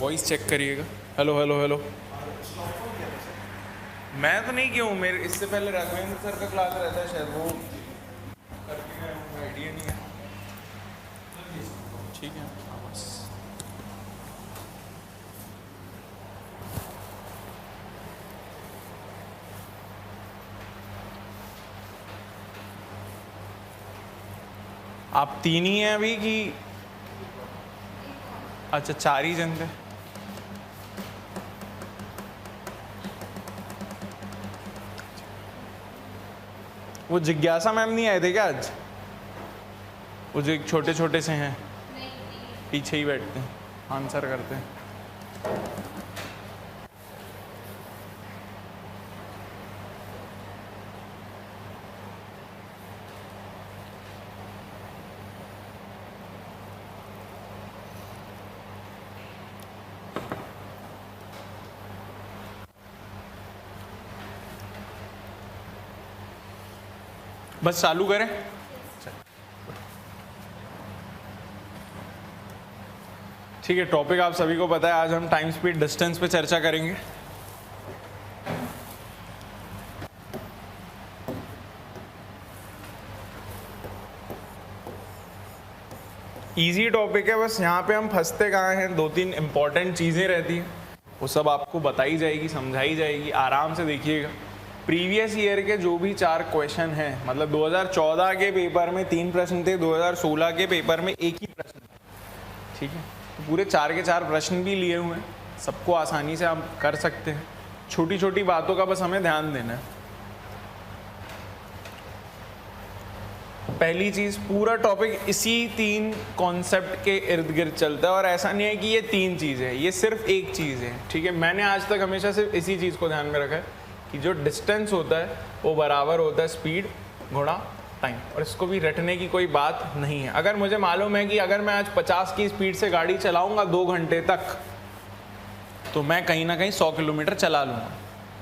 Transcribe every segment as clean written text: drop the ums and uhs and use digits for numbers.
Voice check करिएगा। Hello hello hello. मैं तो नहीं क्यों, मेरे इससे पहले राघवेंद्र सर का क्लास रहता है शायद, वो करके गए होंगे, आइडिया नहीं है। ठीक है बस। आप तीन ही हैं अभी कि अच्छा 4 ही जन थे? वो जिज्ञासा मैम नहीं आए थे क्या आज? वो जो छोटे छोटे से हैं, पीछे ही बैठते हैं, आंसर करते हैं। बस चालू करें। ठीक है, टॉपिक आप सभी को पता है। आज हम टाइम स्पीड डिस्टेंस पे चर्चा करेंगे। इजी टॉपिक है, बस यहाँ पे हम फंसते कहाँ हैं, 2-3 इंपॉर्टेंट चीज़ें रहती हैं, वो सब आपको बताई जाएगी, समझाई जाएगी। आराम से देखिएगा। प्रीवियस ईयर के जो भी 4 क्वेश्चन हैं, मतलब 2014 के पेपर में 3 प्रश्न थे, 2016 के पेपर में 1 ही प्रश्न था। ठीक है, तो पूरे 4 के 4 प्रश्न भी लिए हुए हैं, सबको आसानी से हम कर सकते हैं। छोटी छोटी बातों का बस हमें ध्यान देना है। पहली चीज़, पूरा टॉपिक इसी 3 कॉन्सेप्ट के इर्द गिर्द चलता है, और ऐसा नहीं है कि ये 3 चीज़ है, ये सिर्फ एक चीज़ है। ठीक है, मैंने आज तक हमेशा सिर्फ इसी चीज़ को ध्यान में रखा है कि जो डिस्टेंस होता है वो बराबर होता है स्पीड गुणा टाइम, और इसको भी रटने की कोई बात नहीं है। अगर मुझे मालूम है कि अगर मैं आज 50 की स्पीड से गाड़ी चलाऊंगा 2 घंटे तक, तो मैं कहीं ना कहीं 100 किलोमीटर चला लूँगा,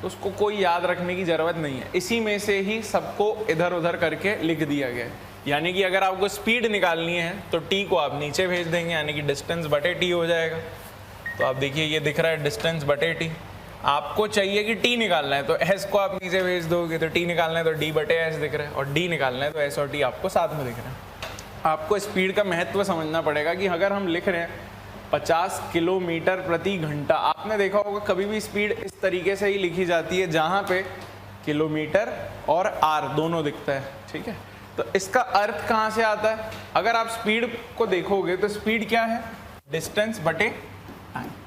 तो उसको कोई याद रखने की ज़रूरत नहीं है। इसी में से ही सबको इधर उधर करके लिख दिया गया है। यानी कि अगर आपको स्पीड निकालनी है तो टी को आप नीचे भेज देंगे, यानी कि डिस्टेंस बटे टी हो जाएगा। तो आप देखिए ये दिख रहा है डिस्टेंस बटे टी। आपको चाहिए कि टी निकालना है तो एस को आप नीचे भेज दोगे, तो टी निकालना है तो डी बटे एस दिख रहा है, और डी निकालना है तो एस और टी आपको साथ में दिख रहा है। आपको स्पीड का महत्व समझना पड़ेगा कि अगर हम लिख रहे हैं 50 किलोमीटर प्रति घंटा, आपने देखा होगा कभी भी स्पीड इस तरीके से ही लिखी जाती है जहाँ पे किलोमीटर और आर दोनों दिखता है। ठीक है, तो इसका अर्थ कहाँ से आता है? अगर आप स्पीड को देखोगे तो स्पीड क्या है? डिस्टेंस बटे टाइम।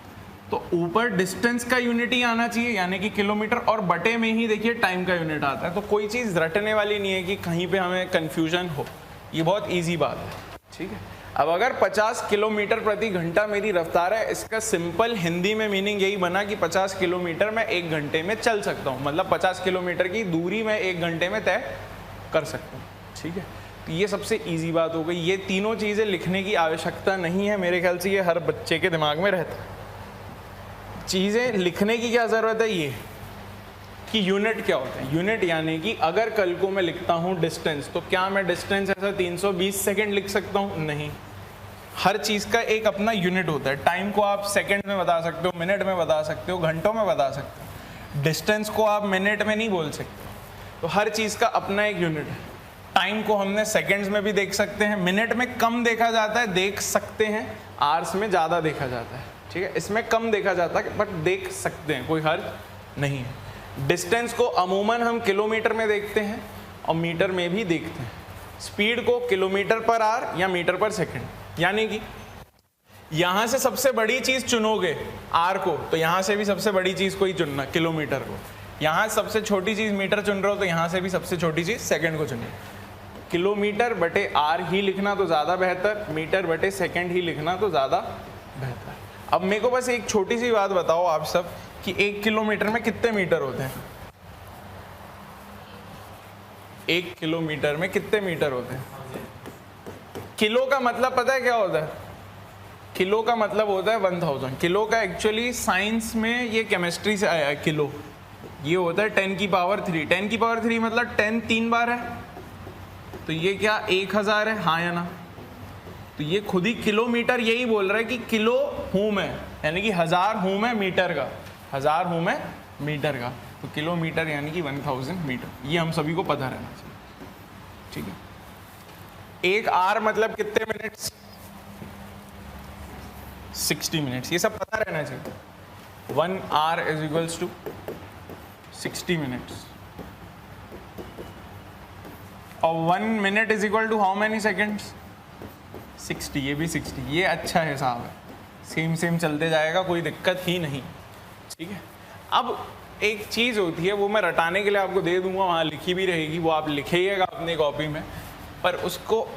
तो ऊपर डिस्टेंस का यूनिट ही आना चाहिए, यानी कि किलोमीटर, और बटे में ही देखिए टाइम का यूनिट आता है। तो कोई चीज़ रटने वाली नहीं है कि कहीं पे हमें कंफ्यूजन हो, ये बहुत इजी बात है। ठीक है, अब अगर 50 किलोमीटर प्रति घंटा मेरी रफ्तार है, इसका सिंपल हिंदी में मीनिंग यही बना कि 50 किलोमीटर मैं 1 घंटे में चल सकता हूँ, मतलब 50 किलोमीटर की दूरी मैं 1 घंटे में तय कर सकता हूँ। ठीक है, तो ये सबसे इजी बात हो गई। ये तीनों चीज़ें लिखने की आवश्यकता नहीं है, मेरे ख्याल से ये हर बच्चे के दिमाग में रहता है। चीज़ें लिखने की क्या ज़रूरत है, ये कि यूनिट क्या होता है। यूनिट यानी कि अगर कल को मैं लिखता हूँ डिस्टेंस, तो क्या मैं डिस्टेंस ऐसा 320 सेकेंड लिख सकता हूँ? नहीं, हर चीज़ का एक अपना यूनिट होता है। टाइम को आप सेकेंड में बता सकते हो, मिनट में बता सकते हो, घंटों में बता सकते हो। डिस्टेंस को आप मिनट में नहीं बोल सकते। तो हर चीज़ का अपना एक यूनिट है। टाइम को हमने सेकेंड्स में भी देख सकते हैं, मिनट में कम देखा जाता है, देख सकते हैं, आवर्स में ज़्यादा देखा जाता है। ठीक है, इसमें कम देखा जाता है बट देख सकते हैं, कोई हर्ज नहीं है। डिस्टेंस को अमूमन हम किलोमीटर में देखते हैं और मीटर में भी देखते हैं। स्पीड को किलोमीटर पर आवर या मीटर पर सेकेंड, यानी कि यहाँ से सबसे बड़ी चीज़ चुनोगे आर को, तो यहाँ से भी सबसे बड़ी चीज़ को ही चुनना, किलोमीटर को। यहाँ सबसे छोटी चीज़ मीटर चुन रहे हो तो यहाँ से भी सबसे छोटी चीज़ सेकेंड को चुनिए। किलोमीटर बटे आर ही लिखना तो ज़्यादा बेहतर, मीटर बटे सेकेंड ही लिखना तो ज़्यादा बेहतर। अब मेरे को बस एक छोटी सी बात बताओ आप सब कि 1 किलोमीटर में कितने मीटर होते हैं? 1 किलोमीटर में कितने मीटर होते हैं? किलो का मतलब पता है क्या होता है? किलो का मतलब होता है 1000। किलो का एक्चुअली साइंस में, ये केमिस्ट्री से आया है किलो, ये होता है 10 की पावर 3। 10 की पावर 3 मतलब 10 3 बार है, तो ये क्या 1000 है? हाँ या ना? तो ये खुद ही किलोमीटर यही बोल रहा है कि किलो हूँ मैं, यानी कि 1000 हूँ मैं मीटर का, 1000 हूँ मैं मीटर का, तो किलोमीटर यानी कि 1000 मीटर। ये हम सभी को पता रहना चाहिए, ठीक है। एक आर मतलब कितने मिनट्स? 60 मिनट्स, ये सब पता रहना चाहिए। 1 hour is equals to 60 minutes और 1 minute is equal to how many seconds? 60, ये भी 60। ये अच्छा हिसाब है, सेम सेम चलते जाएगा, कोई दिक्कत ही नहीं, ठीक है। अब एक चीज़ होती है, वो मैं रटाने के लिए आपको दे दूंगा, वहाँ लिखी भी रहेगी, वो आप लिखिएगा अपनी कॉपी में, पर उसको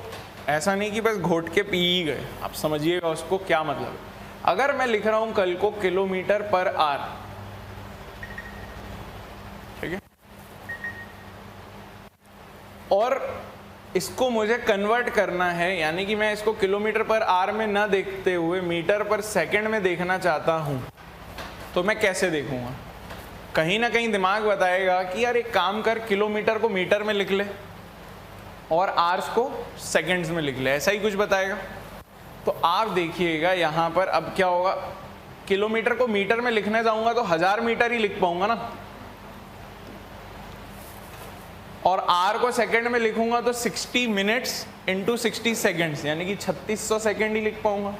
ऐसा नहीं कि बस घोट के पी ही गए, आप समझिएगा उसको क्या मतलब है। अगर मैं लिख रहा हूँ कल को किलोमीटर पर आर, ठीक है, और इसको मुझे कन्वर्ट करना है, यानी कि मैं इसको किलोमीटर पर आर में ना देखते हुए मीटर पर सेकंड में देखना चाहता हूं, तो मैं कैसे देखूंगा? कहीं ना कहीं दिमाग बताएगा कि यार एक काम कर, किलोमीटर को मीटर में लिख ले और आर्स को सेकंड्स में लिख ले, ऐसा ही कुछ बताएगा। तो आप देखिएगा यहाँ पर अब क्या होगा, किलोमीटर को मीटर में लिखने जाऊंगा तो 1000 मीटर ही लिख पाऊंगा ना, और आर को सेकंड में लिखूंगा तो 60 मिनट्स इंटू 60 सेकेंड्स यानी कि 3600 सेकेंड ही लिख पाऊंगा।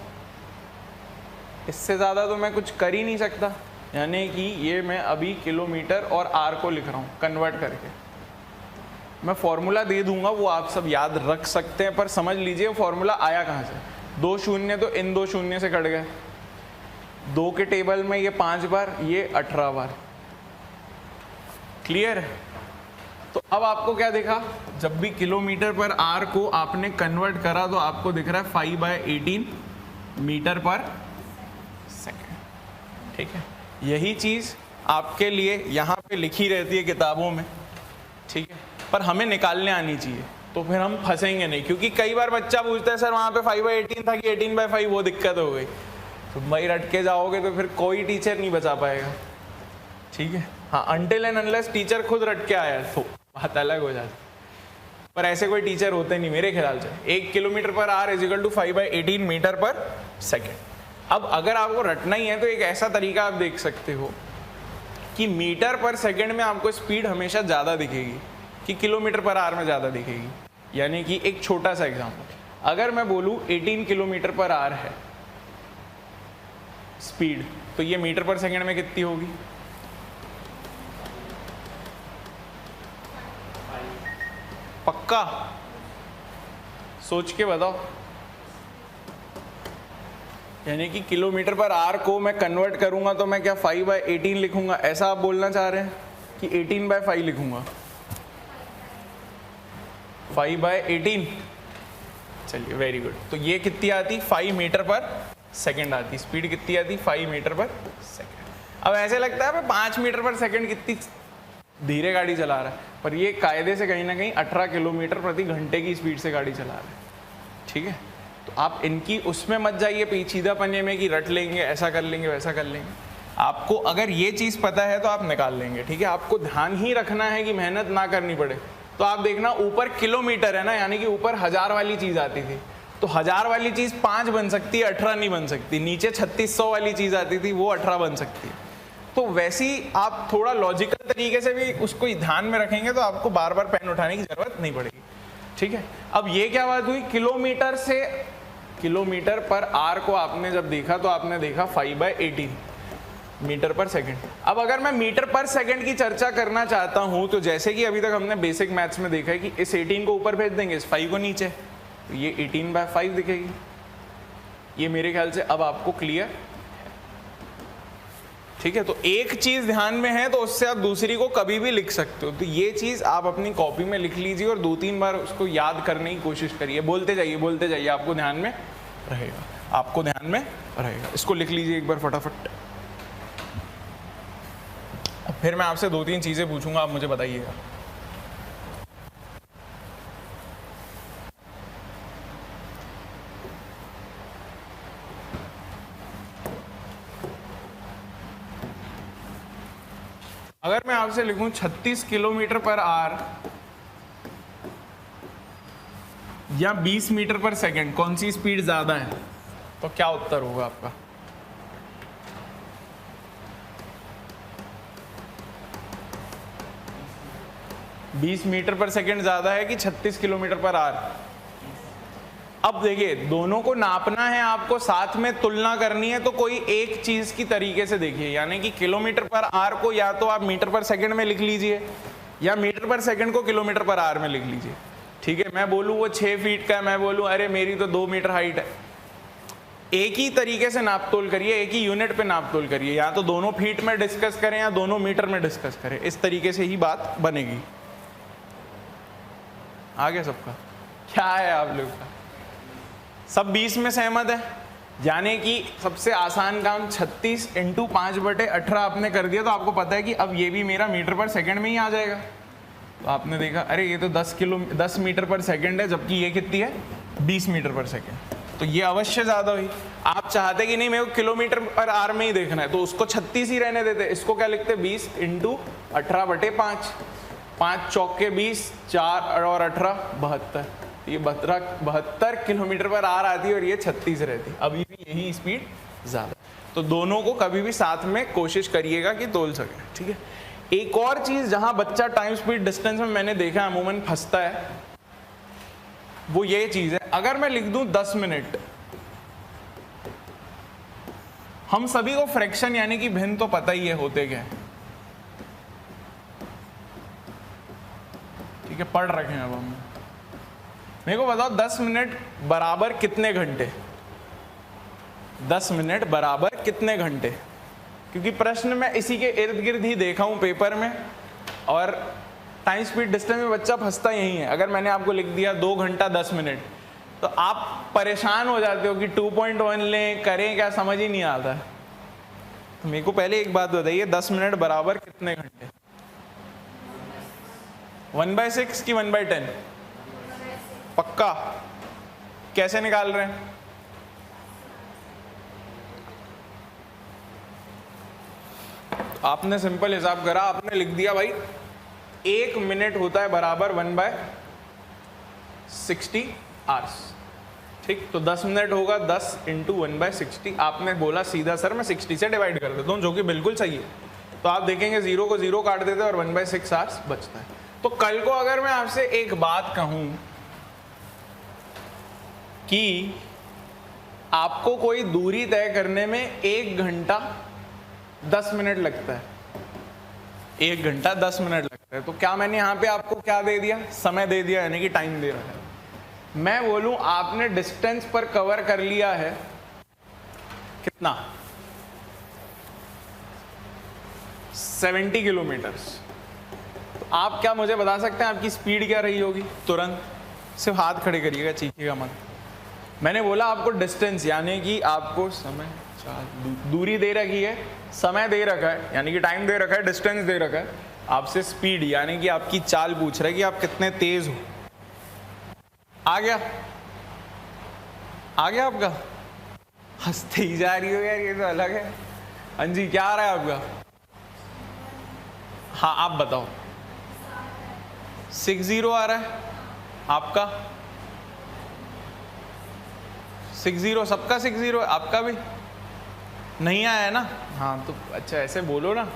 इससे ज़्यादा तो मैं कुछ कर ही नहीं सकता। यानी कि ये मैं अभी किलोमीटर और आर को लिख रहा हूँ कन्वर्ट करके। मैं फॉर्मूला दे दूंगा, वो आप सब याद रख सकते हैं, पर समझ लीजिए फॉर्मूला आया कहाँ से। 2 शून्य तो इन 2 शून्य से कट गए, 2 के टेबल में ये 5 बार, ये 18 बार। क्लियर है? तो अब आपको क्या दिखा, जब भी किलोमीटर पर आर को आपने कन्वर्ट करा तो आपको दिख रहा है 5/18 मीटर पर सेकेंड, ठीक है। यही चीज़ आपके लिए यहाँ पे लिखी रहती है किताबों में, ठीक है, पर हमें निकालने आनी चाहिए, तो फिर हम फंसेंगे नहीं। क्योंकि कई बार बच्चा पूछता है सर वहाँ पे 5/18 था कि 18/5, वो दिक्कत हो गई, तो भाई रट के जाओगे तो फिर कोई टीचर नहीं बचा पाएगा, ठीक है। हाँ, अनटिल एंड अनलेस टीचर खुद रट के आया तो बात अलग हो जाती, पर ऐसे कोई टीचर होते नहीं मेरे ख्याल से। 1 kilometre per hour is equal to 5/18 metre per second. अब अगर आपको रटना ही है तो एक ऐसा तरीका आप देख सकते हो कि मीटर पर सेकेंड में आपको स्पीड हमेशा ज़्यादा दिखेगी कि किलोमीटर पर आर में ज़्यादा दिखेगी। यानी कि एक छोटा सा एग्जाम्पल, अगर मैं बोलूँ 18 किलोमीटर पर आर है स्पीड, तो ये मीटर पर सेकेंड में कितनी होगी? पक्का सोच के बताओ। यानी कि किलोमीटर पर आर को मैं कन्वर्ट करूंगा तो मैं क्या 5/18 लिखूंगा, ऐसा आप बोलना चाह रहे हैं कि 18/5 लिखूंगा? 5/18, चलिए वेरी गुड। तो ये कितनी आती? 5 मीटर पर सेकेंड आती। स्पीड कितनी आती? 5 मीटर पर सेकेंड। अब ऐसे लगता है 5 मीटर पर सेकेंड कितनी धीरे गाड़ी चला रहा है, पर ये कायदे से कहीं ना कहीं 18 किलोमीटर प्रति घंटे की स्पीड से गाड़ी चला रहा है, ठीक है। तो आप इनकी उसमें मत जाइए पेचीदा पन्ने में कि रट लेंगे, ऐसा कर लेंगे, वैसा कर लेंगे। आपको अगर ये चीज़ पता है तो आप निकाल लेंगे, ठीक है। आपको ध्यान ही रखना है कि मेहनत ना करनी पड़े। तो आप देखना ऊपर किलोमीटर है ना, यानी कि ऊपर 1000 वाली चीज़ आती थी, तो 1000 वाली चीज़ 5 बन सकती है, 18 नहीं बन सकती। नीचे 3600 वाली चीज़ आती थी, वो 18 बन सकती है। तो वैसी आप थोड़ा लॉजिकल तरीके से भी उसको ध्यान में रखेंगे तो आपको बार बार पेन उठाने की जरूरत नहीं पड़ेगी, ठीक है। अब ये क्या बात हुई, किलोमीटर से किलोमीटर पर आर को आपने जब देखा तो आपने देखा 5/18 मीटर पर सेकंड। अब अगर मैं मीटर पर सेकंड की चर्चा करना चाहता हूं तो जैसे कि अभी तक हमने बेसिक मैथ्स में देखा है कि इस 18 को ऊपर भेज देंगे, इस 5 को नीचे, तो ये 18/5 दिखेगी। ये मेरे ख्याल से अब आपको क्लियर, ठीक है। तो एक चीज ध्यान में है तो उससे आप दूसरी को कभी भी लिख सकते हो। तो ये चीज आप अपनी कॉपी में लिख लीजिए और 2-3 बार उसको याद करने की कोशिश करिए। बोलते जाइए, आपको ध्यान में रहेगा, आपको ध्यान में रहेगा। इसको लिख लीजिए एक बार फटाफट। फिर मैं आपसे 2-3 चीजें पूछूंगा, आप मुझे बताइएगा। अगर मैं आपसे लिखूं 36 किलोमीटर पर आर या 20 मीटर पर सेकंड, कौन सी स्पीड ज्यादा है, तो क्या उत्तर होगा आपका? 20 मीटर पर सेकंड ज़्यादा है कि 36 किलोमीटर पर आवर? अब देखिए दोनों को नापना है आपको, साथ में तुलना करनी है, तो कोई एक चीज़ की तरीके से देखिए, यानी कि किलोमीटर पर आवर को या तो आप मीटर पर सेकंड में लिख लीजिए या मीटर पर सेकंड को किलोमीटर पर आवर में लिख लीजिए। ठीक है, मैं बोलूँ वो 6 फीट का है, मैं बोलूँ अरे मेरी तो 2 मीटर हाइट है। एक ही तरीके से नाप तोल करिए, एक ही यूनिट पे नाप तोल करिए, या तो दोनों फीट में डिस्कस करें या दोनों मीटर में डिस्कस करें, इस तरीके से ही बात बनेगी। आ गया सबका? क्या है आप लोग का? सब 20 में सहमत है? यानी कि सबसे आसान काम 36 × 5/18 आपने कर दिया, तो आपको पता है कि अब ये भी मेरा मीटर पर सेकंड में ही आ जाएगा। तो आपने देखा अरे ये तो 10 मीटर पर सेकंड है, जबकि ये कितनी है 20 मीटर पर सेकंड, तो ये अवश्य ज़्यादा हुई। आप चाहते कि नहीं मेरे को किलोमीटर पर आवर में ही देखना है, तो उसको 36 ही रहने देते, इसको क्या लिखते 20 × 18/5, 5 चौके 20, 4 और 18 72, ये 72 किलोमीटर पर आवर आती है और ये 36 रहती, अभी भी यही स्पीड ज़्यादा। तो दोनों को कभी भी साथ में कोशिश करिएगा कि तोल सके। ठीक है, एक और चीज़ जहाँ बच्चा टाइम स्पीड डिस्टेंस में मैंने देखा अमूमन फंसता है, वो ये चीज़ है, अगर मैं लिख दूं 10 मिनट, हम सभी को फ्रैक्शन यानी कि भिन्न तो पता ही है होते क्या है। ठीक है, पढ़ रखे हैं अब हम। मेरे को बताओ 10 मिनट बराबर कितने घंटे? 10 मिनट बराबर कितने घंटे? क्योंकि प्रश्न मैं इसी के इर्द गिर्द ही देखा हूं पेपर में, और टाइम स्पीड डिस्टेंस में बच्चा फंसता यही है। अगर मैंने आपको लिख दिया 2 घंटा 10 मिनट, तो आप परेशान हो जाते हो कि 2.1 लें, करें क्या, समझ ही नहीं आता। तो मेरे को पहले एक बात बताइए, 10 मिनट बराबर कितने घंटे? 1/6 कि 1/10? पक्का? कैसे निकाल रहे हैं? आपने सिंपल हिसाब करा, आपने लिख दिया भाई 1 मिनट होता है बराबर 1/60 आवर्स। ठीक, तो 10 मिनट होगा 10 × 1/60। आपने बोला सीधा सर मैं 60 से डिवाइड कर देता हूँ, जो कि बिल्कुल सही है। तो आप देखेंगे 0 को 0 काट देते हैं और 1/6 आवर्स बचता है। तो कल को अगर मैं आपसे एक बात कहूँ कि आपको कोई दूरी तय करने में 1 घंटा 10 मिनट लगता है, 1 घंटा 10 मिनट लगता है, तो क्या मैंने यहाँ पे आपको क्या दे दिया? समय दे दिया, यानी कि टाइम दे रहा है। मैं बोलूं आपने डिस्टेंस पर कवर कर लिया है कितना? 70 किलोमीटर्स। तो आप क्या मुझे बता सकते हैं आपकी स्पीड क्या रही होगी? तुरंत सिर्फ हाथ खड़े करिएगा, चीखिएगा मत। मैंने बोला आपको डिस्टेंस यानी कि आपको समय, दूरी दे रखी है, समय दे रखा है यानी कि टाइम दे रखा है, डिस्टेंस दे रखा है, आपसे स्पीड यानी कि आपकी चाल पूछ रहा है कि आप कितने तेज हो। आ गया? आ गया आपका? हंसते ही जा रही हो यार, ये तो अलग है। हाँ जी, क्या आ रहा है आपका? हाँ आप बताओ। 60 आ रहा है आपका? 60, सबका 60 है, आपका भी नहीं आया है ना? हाँ तो अच्छा ऐसे बोलो ना,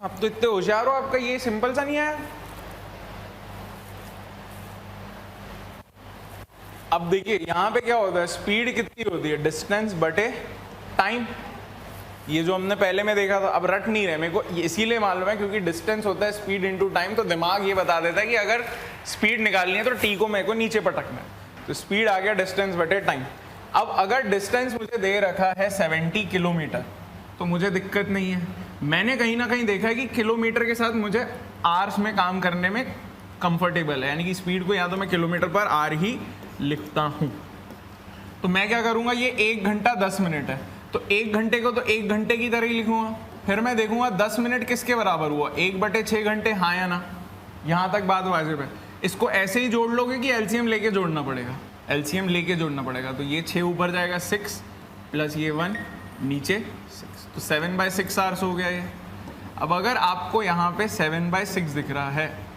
आप तो इतने होशियार हो, आपका ये सिंपल सा नहीं आया। अब देखिए यहाँ पे क्या होता है, स्पीड कितनी होती है? डिस्टेंस बटे टाइम। ये जो हमने पहले में देखा था, अब रट नहीं रहे मेरे को, इसीलिए मालूम है क्योंकि डिस्टेंस होता है स्पीड इनटू टाइम, तो दिमाग ये बता देता है कि अगर स्पीड निकालनी है तो टी को मेरे को नीचे पटकना है। तो स्पीड आ गया डिस्टेंस बटे टाइम। अब अगर डिस्टेंस मुझे दे रखा है 70 किलोमीटर, तो मुझे दिक्कत नहीं है। मैंने कहीं ना कहीं देखा है कि किलोमीटर के साथ मुझे आवर्स में काम करने में कंफर्टेबल है, यानी कि स्पीड को या तो मैं किलोमीटर पर आवर ही लिखता हूँ। तो मैं क्या करूँगा, ये 1 घंटा 10 मिनट है, तो 1 घंटे को तो 1 घंटे की तरह ही लिखूंगा। फिर मैं देखूंगा 10 मिनट किसके बराबर हुआ, 1/6 घंटे, हाँ या ना? यहाँ तक बात वाजिब है। इसको ऐसे ही जोड़ लोगे कि एलसीएम लेके जोड़ना पड़ेगा? एलसीएम लेके जोड़ना पड़ेगा। तो ये 6 ऊपर जाएगा 6 प्लस ये 1 नीचे 6, तो 7/6 आवर्स हो गया ये। अब अगर आपको यहाँ पे 7/6 दिख रहा है,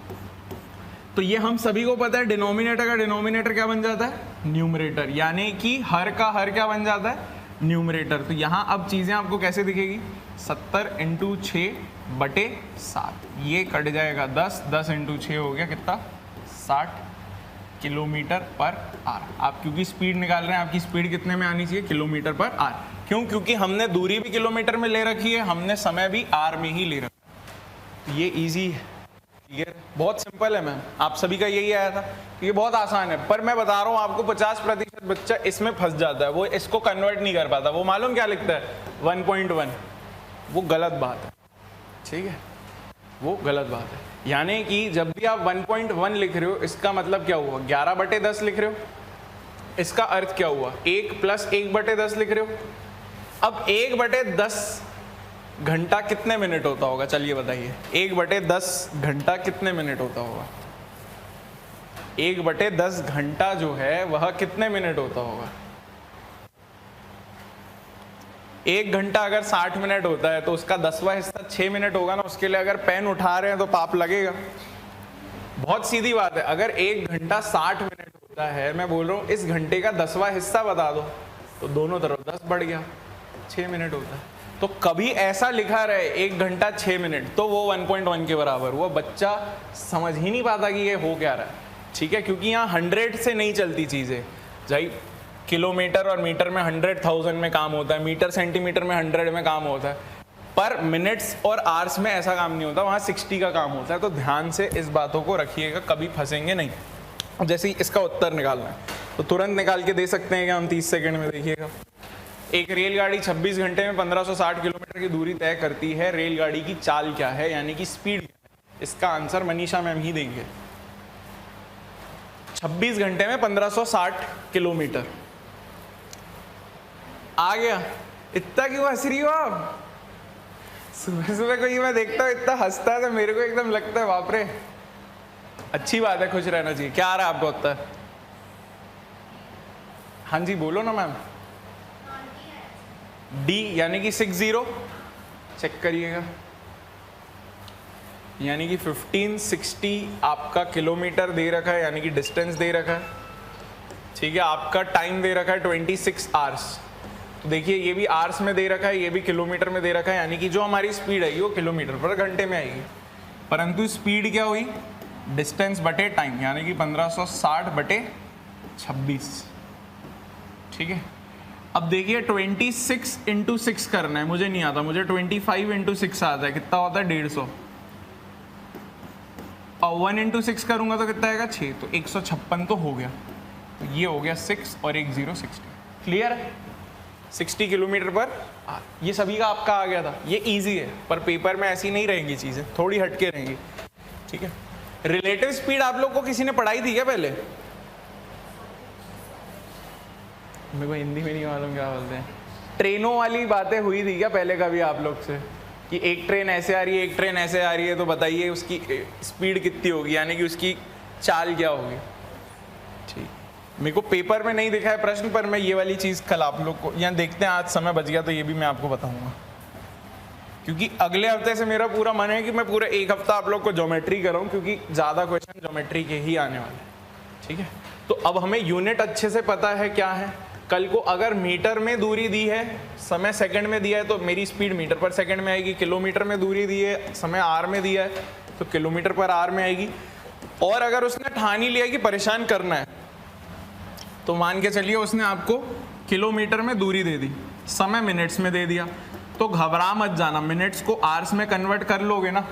तो ये हम सभी को पता है डिनोमिनेटर का डिनोमिनेटर क्या बन जाता है? न्यूमरेटर, यानी कि हर का हर क्या बन जाता है? न्यूमरेटर। तो यहाँ अब चीज़ें आपको कैसे दिखेगी, 70 × 6/7, ये कट जाएगा 10, 10 × 6 हो गया कितना, 60 किलोमीटर पर आवर। आप क्योंकि स्पीड निकाल रहे हैं, आपकी स्पीड कितने में आनी चाहिए, किलोमीटर पर आवर। क्यों, क्योंकि हमने दूरी भी किलोमीटर में ले रखी है, हमने समय भी आवर में ही ले रखा है। तो ये ईजी है, ये बहुत सिंपल है मैम, आप सभी का यही आया था, ये बहुत आसान है। पर मैं बता रहा हूँ आपको 50% बच्चा इसमें फंस जाता है, वो इसको कन्वर्ट नहीं कर पाता, वो मालूम क्या लिखता है 1.1, वो गलत बात है, ठीक है, वो गलत बात है। यानी कि जब भी आप 1.1 लिख रहे हो, इसका मतलब क्या हुआ, 11/10 लिख रहे हो, इसका अर्थ क्या हुआ, 1 + 1/10 लिख रहे हो। अब 1/10 घंटा कितने मिनट होता होगा, चलिए बताइए, 1/10 घंटा कितने मिनट होता होगा, 1/10 घंटा जो है वह कितने मिनट होता होगा। 1 घंटा अगर 60 मिनट होता है तो उसका 10वां हिस्सा 6 मिनट होगा ना, उसके लिए अगर पेन उठा रहे हैं तो पाप लगेगा। बहुत सीधी बात है, अगर 1 घंटा 60 मिनट होता है, मैं बोल रहा हूँ इस घंटे का 10वां हिस्सा बता दो, तो दोनों तरफ 10 बढ़ गया, 6 मिनट होता है। तो कभी ऐसा लिखा रहे 1 घंटा 6 मिनट, तो वो 1.1 के बराबर, वो बच्चा समझ ही नहीं पाता कि ये हो क्या रहा है, ठीक है, क्योंकि यहाँ 100 से नहीं चलती चीज़ें। भाई किलोमीटर और मीटर में 100,000 में काम होता है, मीटर सेंटीमीटर में 100 में काम होता है, पर मिनट्स और आवर्स में ऐसा काम नहीं होता, वहाँ 60 का काम होता है। तो ध्यान से इस बातों को रखिएगा, कभी फंसेंगे नहीं। अब जैसे ही इसका उत्तर निकालना है तो तुरंत निकाल के दे सकते हैं कि हम 30 सेकेंड में। देखिएगा, एक रेलगाड़ी 26 घंटे में 1560 किलोमीटर की दूरी तय करती है, रेलगाड़ी की चाल क्या है, यानी कि स्पीड क्या है। इसका आंसर मनीषा मैम ही देंगे। 26 घंटे में 1560 किलोमीटर आ गया। इतना क्यों हंस रही हो आप? सुबह सुबह को ये मैं देखता हूँ इतना हंसता है तो मेरे को एकदम लगता है बाप रे, अच्छी बात है, खुश रहना चाहिए। क्या आ रहा है आपको उत्तर? हाँ जी बोलो ना मैम। डी यानी कि 60, चेक करिएगा, यानी कि 1560 आपका किलोमीटर दे रखा है, यानी कि डिस्टेंस दे रखा है, ठीक है। आपका टाइम दे रखा है 26 आवर्स। तो देखिए ये भी आवर्स में दे रखा है, ये भी किलोमीटर में दे रखा है, यानी कि जो हमारी स्पीड है वो किलोमीटर पर घंटे में आएगी, परंतु स्पीड क्या हुई, डिस्टेंस बटे टाइम, यानी कि 1560/26, ठीक है। अब देखिए 26 × 6 करना है, मुझे नहीं आता, मुझे 25 × 6 आता है, कितना होता है 150, और 1 × 6 करूंगा तो कितना आएगा 6, तो 156 तो हो गया। तो ये हो गया 6 और 1 0 60, क्लियर है। 60 किलोमीटर पर ये सभी का आपका आ गया था, ये इजी है, पर पेपर में ऐसी नहीं रहेंगी चीज़ें, थोड़ी हटके रहेंगी, ठीक है। रिलेटिव स्पीड आप लोग को किसी ने पढ़ाई थी क्या पहले? मेरे को हिंदी में नहीं मालूम क्या बोलते हैं, ट्रेनों वाली बातें हुई थी क्या पहले कभी आप लोग से, कि एक ट्रेन ऐसे आ रही है, एक ट्रेन ऐसे आ रही है, तो बताइए उसकी स्पीड कितनी होगी, यानी कि उसकी चाल क्या होगी, ठीक। मेरे को पेपर में नहीं दिखा है प्रश्न, पर मैं ये वाली चीज़ कल आप लोग को यहाँ देखते हैं, आज समय बच गया तो ये भी मैं आपको बताऊंगा, क्योंकि अगले हफ्ते से मेरा पूरा मन है कि मैं पूरा 1 हफ्ता आप लोग को ज्योमेट्री कराऊं, क्योंकि ज़्यादा क्वेश्चन ज्योमेट्री के ही आने वाले हैं, ठीक है। तो अब हमें यूनिट अच्छे से पता है क्या है। कल को अगर मीटर में दूरी दी है, समय सेकंड में दिया है, तो मेरी स्पीड मीटर पर सेकंड में आएगी। किलोमीटर में दूरी दी है, समय आर में दिया है, तो किलोमीटर पर आर में आएगी। और अगर उसने ठान ही लिया कि परेशान करना है, तो मान के चलिए उसने आपको किलोमीटर में दूरी दे दी, समय मिनट्स में दे दिया, तो घबरा मत जाना, मिनट्स को आवर्स में कन्वर्ट कर लोगे ना।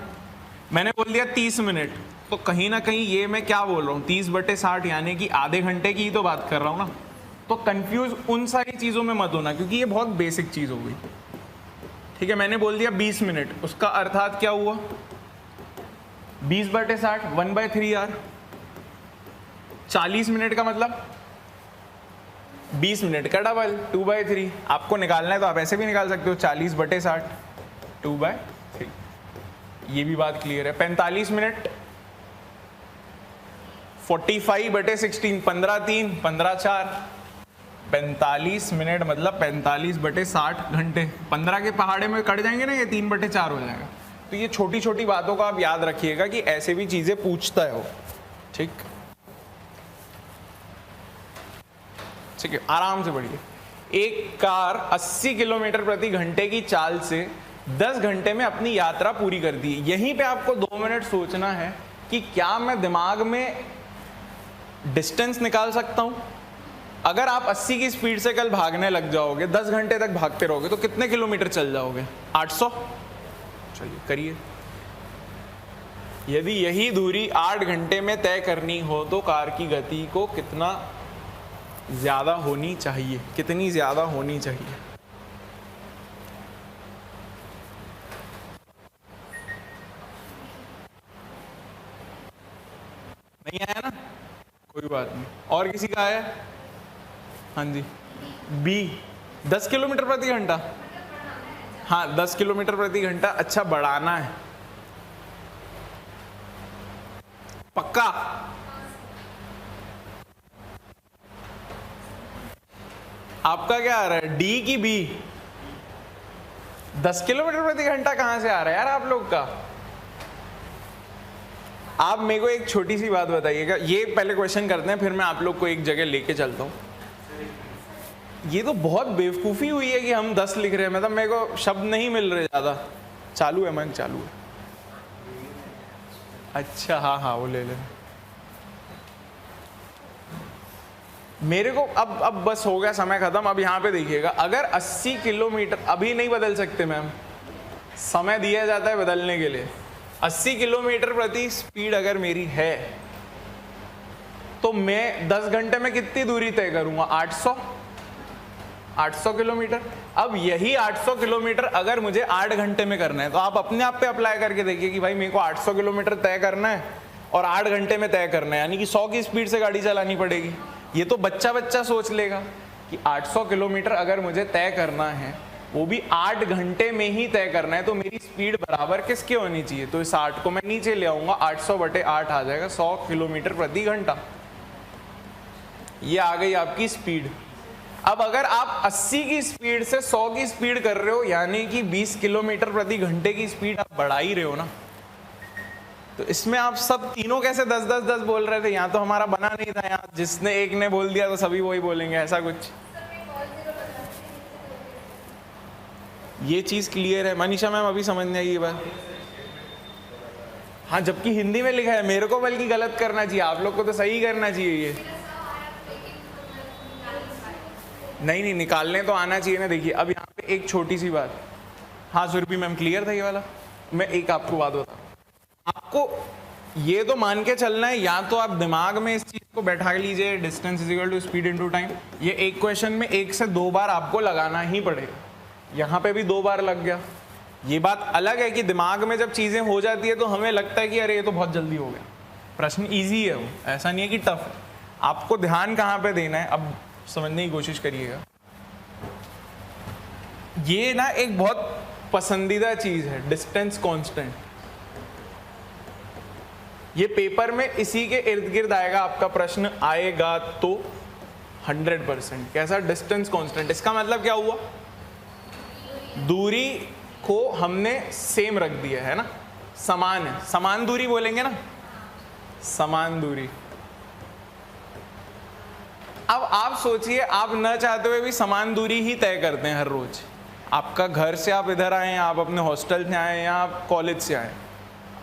मैंने बोल दिया 30 मिनट, तो कहीं ना कहीं ये मैं क्या बोल रहा हूँ, 30/60, यानी कि आधे घंटे की ही तो बात कर रहा हूँ ना। तो कंफ्यूज उन सारी चीज़ों में मत होना, क्योंकि ये बहुत बेसिक चीज़ हो गई, ठीक है। मैंने बोल दिया 20 मिनट, उसका अर्थात क्या हुआ, 20/60 1/3 आर। 40 मिनट का मतलब 20 मिनट का डबल 2/3। आपको निकालना है तो आप ऐसे भी निकाल सकते हो, 40/60 2/3। ये भी बात क्लियर है। 45 मिनट 45/16 15/3 15/4। 45 मिनट मतलब 45/60 घंटे। 15 के पहाड़े में कट जाएंगे ना, ये 3/4 हो जाएगा। तो ये छोटी छोटी बातों को आप याद रखिएगा कि ऐसे भी चीजें पूछता है वो, ठीक है, आराम से बढ़िए। एक कार 80 किलोमीटर प्रति घंटे की चाल से 10 घंटे में अपनी यात्रा पूरी करती है। यहीं पे आपको 2 मिनट सोचना है कि क्या मैं दिमाग में डिस्टेंस निकाल सकता हूं। अगर आप 80 की स्पीड से कल भागने लग जाओगे, 10 घंटे तक भागते रहोगे तो कितने किलोमीटर चल जाओगे? 800। चलिए करिए। यदि यही दूरी 8 घंटे में तय करनी हो तो कार की गति को कितना ज्यादा होनी चाहिए? कितनी ज्यादा होनी चाहिए? नहीं आया ना, कोई बात नहीं। और किसी का आया? हाँ जी, बी 10 किलोमीटर प्रति घंटा। हाँ 10 किलोमीटर प्रति घंटा। अच्छा, बढ़ाना है पक्का? आपका क्या आ रहा है, डी की बी? 10 किलोमीटर प्रति घंटा कहां से आ रहा है यार आप लोग का? आप मेरे को एक छोटी सी बात बताइएगा, ये पहले क्वेश्चन करते हैं फिर मैं आप लोग को एक जगह लेके चलता हूँ। ये तो बहुत बेवकूफ़ी हुई है कि हम 10 लिख रहे हैं, मतलब मेरे को शब्द नहीं मिल रहे ज़्यादा। चालू है मन, चालू है। अच्छा हाँ हाँ वो ले ले। मेरे को अब बस हो गया, समय खत्म। अब यहाँ पे देखिएगा, अगर 80 किलोमीटर, अभी नहीं बदल सकते मैम, समय दिया जाता है बदलने के लिए। 80 किलोमीटर प्रति स्पीड अगर मेरी है तो मैं 10 घंटे में कितनी दूरी तय करूंगा? 800 किलोमीटर। अब यही 800 किलोमीटर अगर मुझे 8 घंटे में करना है तो आप अपने आप पे अप्लाई करके देखिए कि भाई मेरे को 800 किलोमीटर तय करना है और 8 घंटे में तय करना है, यानी कि 100 की स्पीड से गाड़ी चलानी पड़ेगी। ये तो बच्चा सोच लेगा कि 800 किलोमीटर अगर मुझे तय करना है, वो भी 8 घंटे में ही तय करना है, तो मेरी स्पीड बराबर किसके होनी चाहिए? तो इस 8 को मैं नीचे ले आऊंगा, 800/8 आ जाएगा 100 किलोमीटर प्रति घंटा। ये आ गई आपकी स्पीड। अब अगर आप 80 की स्पीड से 100 की स्पीड कर रहे हो, यानी कि 20 किलोमीटर प्रति घंटे की स्पीड आप बढ़ा ही रहे हो ना, तो इसमें आप सब तीनों कैसे 10-10-10 बोल रहे थे? यहाँ तो हमारा बना नहीं था, यहाँ जिसने एक ने बोल दिया तो सभी वही बोलेंगे, ऐसा कुछ। ये चीज क्लियर है मनीषा मैम? अभी समझ नहीं आई ये बात? हाँ, जबकि हिंदी में लिखा है। मेरे को बल्कि गलत करना चाहिए, आप लोग को तो सही करना चाहिए। ये नहीं, निकालने तो आना चाहिए ना। देखिए अब यहाँ पे एक छोटी सी बात। हाँ सुरभि मैम, क्लियर था ये वाला? मैं एक आपको बात बताऊँ, आपको ये तो मान के चलना है, या तो आप दिमाग में इस चीज को बैठा लीजिए, distance is equal to speed into time. ये एक क्वेश्चन में 1 से 2 बार आपको लगाना ही पड़ेगा। यहाँ पे भी 2 बार लग गया। ये बात अलग है कि दिमाग में जब चीजें हो जाती है तो हमें लगता है कि अरे ये तो बहुत जल्दी हो गया। प्रश्न इजी है, वो ऐसा नहीं है कि टफ है। आपको ध्यान कहाँ पे देना है अब समझने की कोशिश करिएगा। ये ना एक बहुत पसंदीदा चीज है, डिस्टेंस कांस्टेंट। ये पेपर में इसी के इर्द गिर्द आएगा, आपका प्रश्न आएगा तो 100%। कैसा? Distance constant. इसका मतलब क्या हुआ? दूरी को हमने सेम रख दिया है ना, समान है। समान दूरी बोलेंगे ना, समान दूरी। अब आप सोचिए, आप न चाहते हुए भी समान दूरी ही तय करते हैं हर रोज। आपका घर से आप इधर आए हैं, आप अपने हॉस्टल से आए हैं, या आप कॉलेज से आए,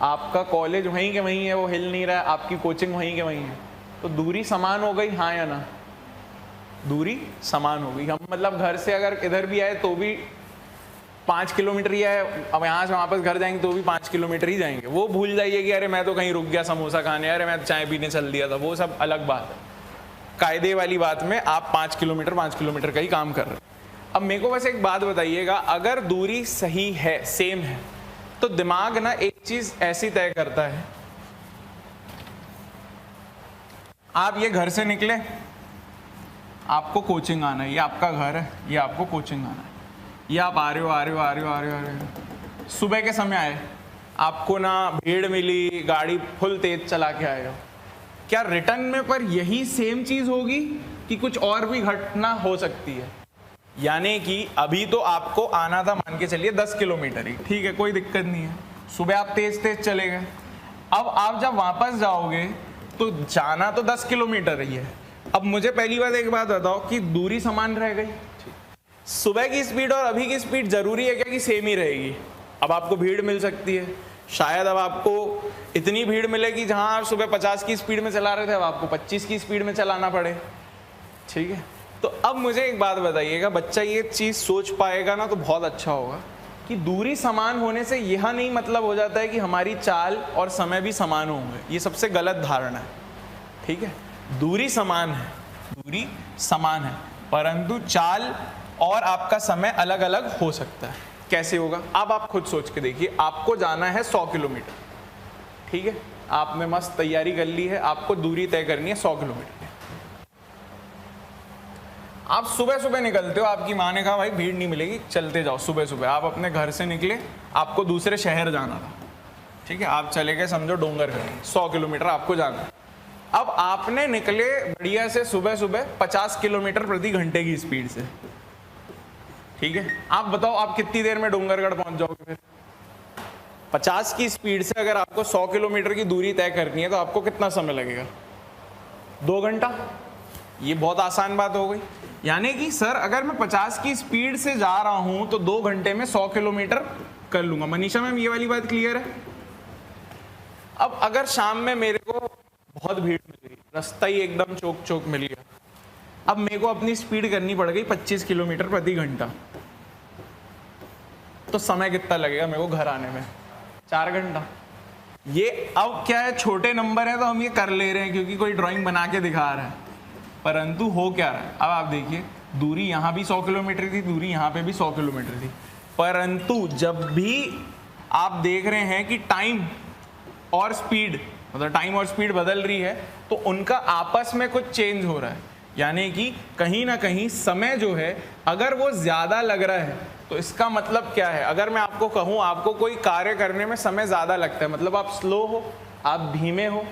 आपका कॉलेज वहीं के वहीं है, वो हिल नहीं रहा है, आपकी कोचिंग वहीं के वहीं है, तो दूरी समान हो गई, हाँ या ना? दूरी समान हो गई। हम मतलब घर से अगर इधर भी आए तो भी 5 किलोमीटर ही है, अब यहाँ से वापस घर जाएंगे तो भी 5 किलोमीटर ही जाएंगे। वो भूल जाइए कि अरे मैं तो कहीं रुक गया समोसा खाने, अरे मैं तो चाय पीने चल दिया था, वो सब अलग बात है। कायदे वाली बात में आप 5 किलोमीटर का ही काम कर रहे हैं। अब मेरे को बस एक बात बताइएगा, अगर दूरी सही है, सेम है, तो दिमाग ना एक चीज ऐसी तय करता है। आप ये घर से निकले, आपको कोचिंग आना है, ये आपका घर है, ये आपको कोचिंग आना है, ये आप आ रहे हो। सुबह के समय आए, आपको ना भीड़ मिली, गाड़ी फुल तेज चला के आए हो, क्या रिटर्न में पर यही सेम चीज होगी कि कुछ और भी घटना हो सकती है? यानी कि अभी तो आपको आना था, मान के चलिए 10 किलोमीटर ही, ठीक है, कोई दिक्कत नहीं है। सुबह आप तेज चले गए। अब आप जब वापस जाओगे तो जाना तो 10 किलोमीटर ही है, अब मुझे पहली बात एक बात बताओ कि दूरी समान रह गई, सुबह की स्पीड और अभी की स्पीड जरूरी है क्या कि सेम ही रहेगी? अब आपको भीड़ मिल सकती है, शायद अब आपको इतनी भीड़ मिलेगी जहां आप सुबह 50 की स्पीड में चला रहे थे अब आपको 25 की स्पीड में चलाना पड़े, ठीक है। तो अब मुझे एक बात बताइएगा, बच्चा ये चीज सोच पाएगा ना तो बहुत अच्छा होगा कि दूरी समान होने से यह नहीं मतलब हो जाता है कि हमारी चाल और समय भी समान होंगे, ये सबसे गलत धारणा है, ठीक है। दूरी समान है, दूरी समान है, परंतु चाल और आपका समय अलग अलग हो सकता है। कैसे होगा? अब आप खुद सोच के देखिए, आपको जाना है 100 किलोमीटर, ठीक है, आपने मस्त तैयारी कर ली है, आपको दूरी तय करनी है 100 किलोमीटर। आप सुबह सुबह निकलते हो, आपकी माँ ने कहा भाई भीड़ नहीं मिलेगी, चलते जाओ। सुबह सुबह आप अपने घर से निकले, आपको दूसरे शहर जाना था, ठीक है, आप चले गए समझो डोंगरगढ़, 100 किलोमीटर आपको जाना है। अब आपने निकले बढ़िया से सुबह सुबह 50 किलोमीटर प्रति घंटे की स्पीड से, ठीक है। आप बताओ आप कितनी देर में डोंगरगढ़ पहुंच जाओगे? फिर 50 की स्पीड से अगर आपको 100 किलोमीटर की दूरी तय करनी है तो आपको कितना समय लगेगा? 2 घंटा। ये बहुत आसान बात हो गई। यानी कि सर अगर मैं 50 की स्पीड से जा रहा हूं तो 2 घंटे में 100 किलोमीटर कर लूंगा। मनीषा मैम ये वाली बात क्लियर है? अब अगर शाम में मेरे को बहुत भीड़ मिल गई, रास्ता ही एकदम चौक चौक मिल गया, अब मेरे को अपनी स्पीड करनी पड़ गई 25 किलोमीटर प्रति घंटा, तो समय कितना लगेगा मेरे को घर आने में? 4 घंटा। ये अब क्या है, छोटे नंबर है तो हम ये कर ले रहे हैं क्योंकि कोई ड्राइंग बना के दिखा रहा है, परंतु हो क्या रहा है? अब आप देखिए, दूरी यहाँ भी 100 किलोमीटर थी, दूरी यहाँ पे भी 100 किलोमीटर थी, परंतु जब भी आप देख रहे हैं कि टाइम और स्पीड, मतलब टाइम और स्पीड बदल रही है, तो उनका आपस में कुछ चेंज हो रहा है। यानी कि कहीं ना कहीं समय जो है अगर वो ज़्यादा लग रहा है तो इसका मतलब क्या है? अगर मैं आपको कहूँ आपको कोई कार्य करने में समय ज़्यादा लगता है, मतलब आप स्लो हो, आप धीमे हो,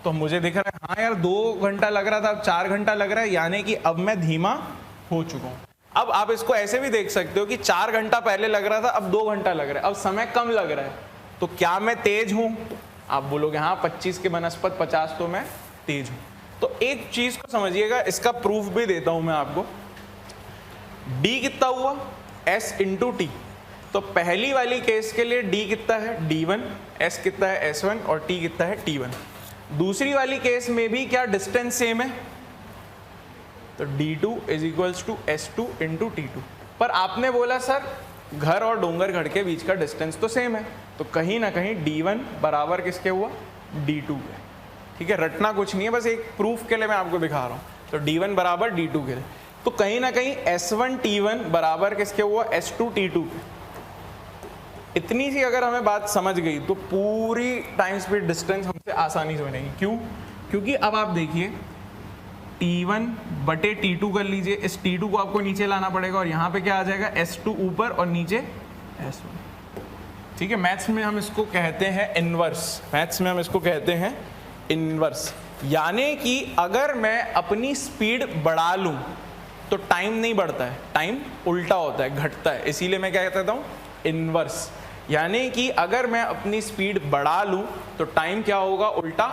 तो मुझे दिख रहा है हाँ यार 2 घंटा लग रहा था अब 4 घंटा लग रहा है, यानी कि अब मैं धीमा हो चुका हूँ। अब आप इसको ऐसे भी देख सकते हो कि 4 घंटा पहले लग रहा था, अब 2 घंटा लग रहा है, अब समय कम लग रहा है, तो क्या मैं तेज हूँ? आप बोलोगे हाँ 25 के बनस्पत 50 तो मैं तेज हूँ। तो एक चीज को समझिएगा, इसका प्रूफ भी देता हूं मैं आपको। d कितना हुआ? s into T. तो पहली वाली केस के लिए d कितना है? d1, s कितना है? s1 और t कितना है? t1। दूसरी वाली केस में भी क्या डिस्टेंस सेम है? तो d2 is equals to s2 into t2। पर आपने बोला सर घर और डोंगरगढ़ के बीच का डिस्टेंस तो सेम है, तो कहीं ना कहीं d1 बराबर किसके हुआ? d2 के। ठीक है, रटना कुछ नहीं है, बस एक प्रूफ के लिए मैं आपको दिखा रहा हूँ। तो d1 बराबर d2 के लिए, तो कहीं ना कहीं s1 t1 बराबर किसके हुआ? s2 t2 के। इतनी सी अगर हमें बात समझ गई तो पूरी टाइम स्पीड डिस्टेंस हमसे आसानी से बनेगी। क्यों? क्योंकि अब आप देखिए t1 बटे t2 कर लीजिए, इस t2 को आपको नीचे लाना पड़ेगा और यहाँ पे क्या आ जाएगा? s2 ऊपर और नीचे s1। ठीक है, मैथ्स में हम इसको कहते हैं इनवर्स, मैथ्स में हम इसको कहते हैं इनवर्स। यानी कि अगर मैं अपनी स्पीड बढ़ा लूं तो टाइम नहीं बढ़ता है, टाइम उल्टा होता है, घटता है, इसीलिए मैं क्या कहता हूं? इनवर्स। यानी कि अगर मैं अपनी स्पीड बढ़ा लूं तो टाइम क्या होगा? उल्टा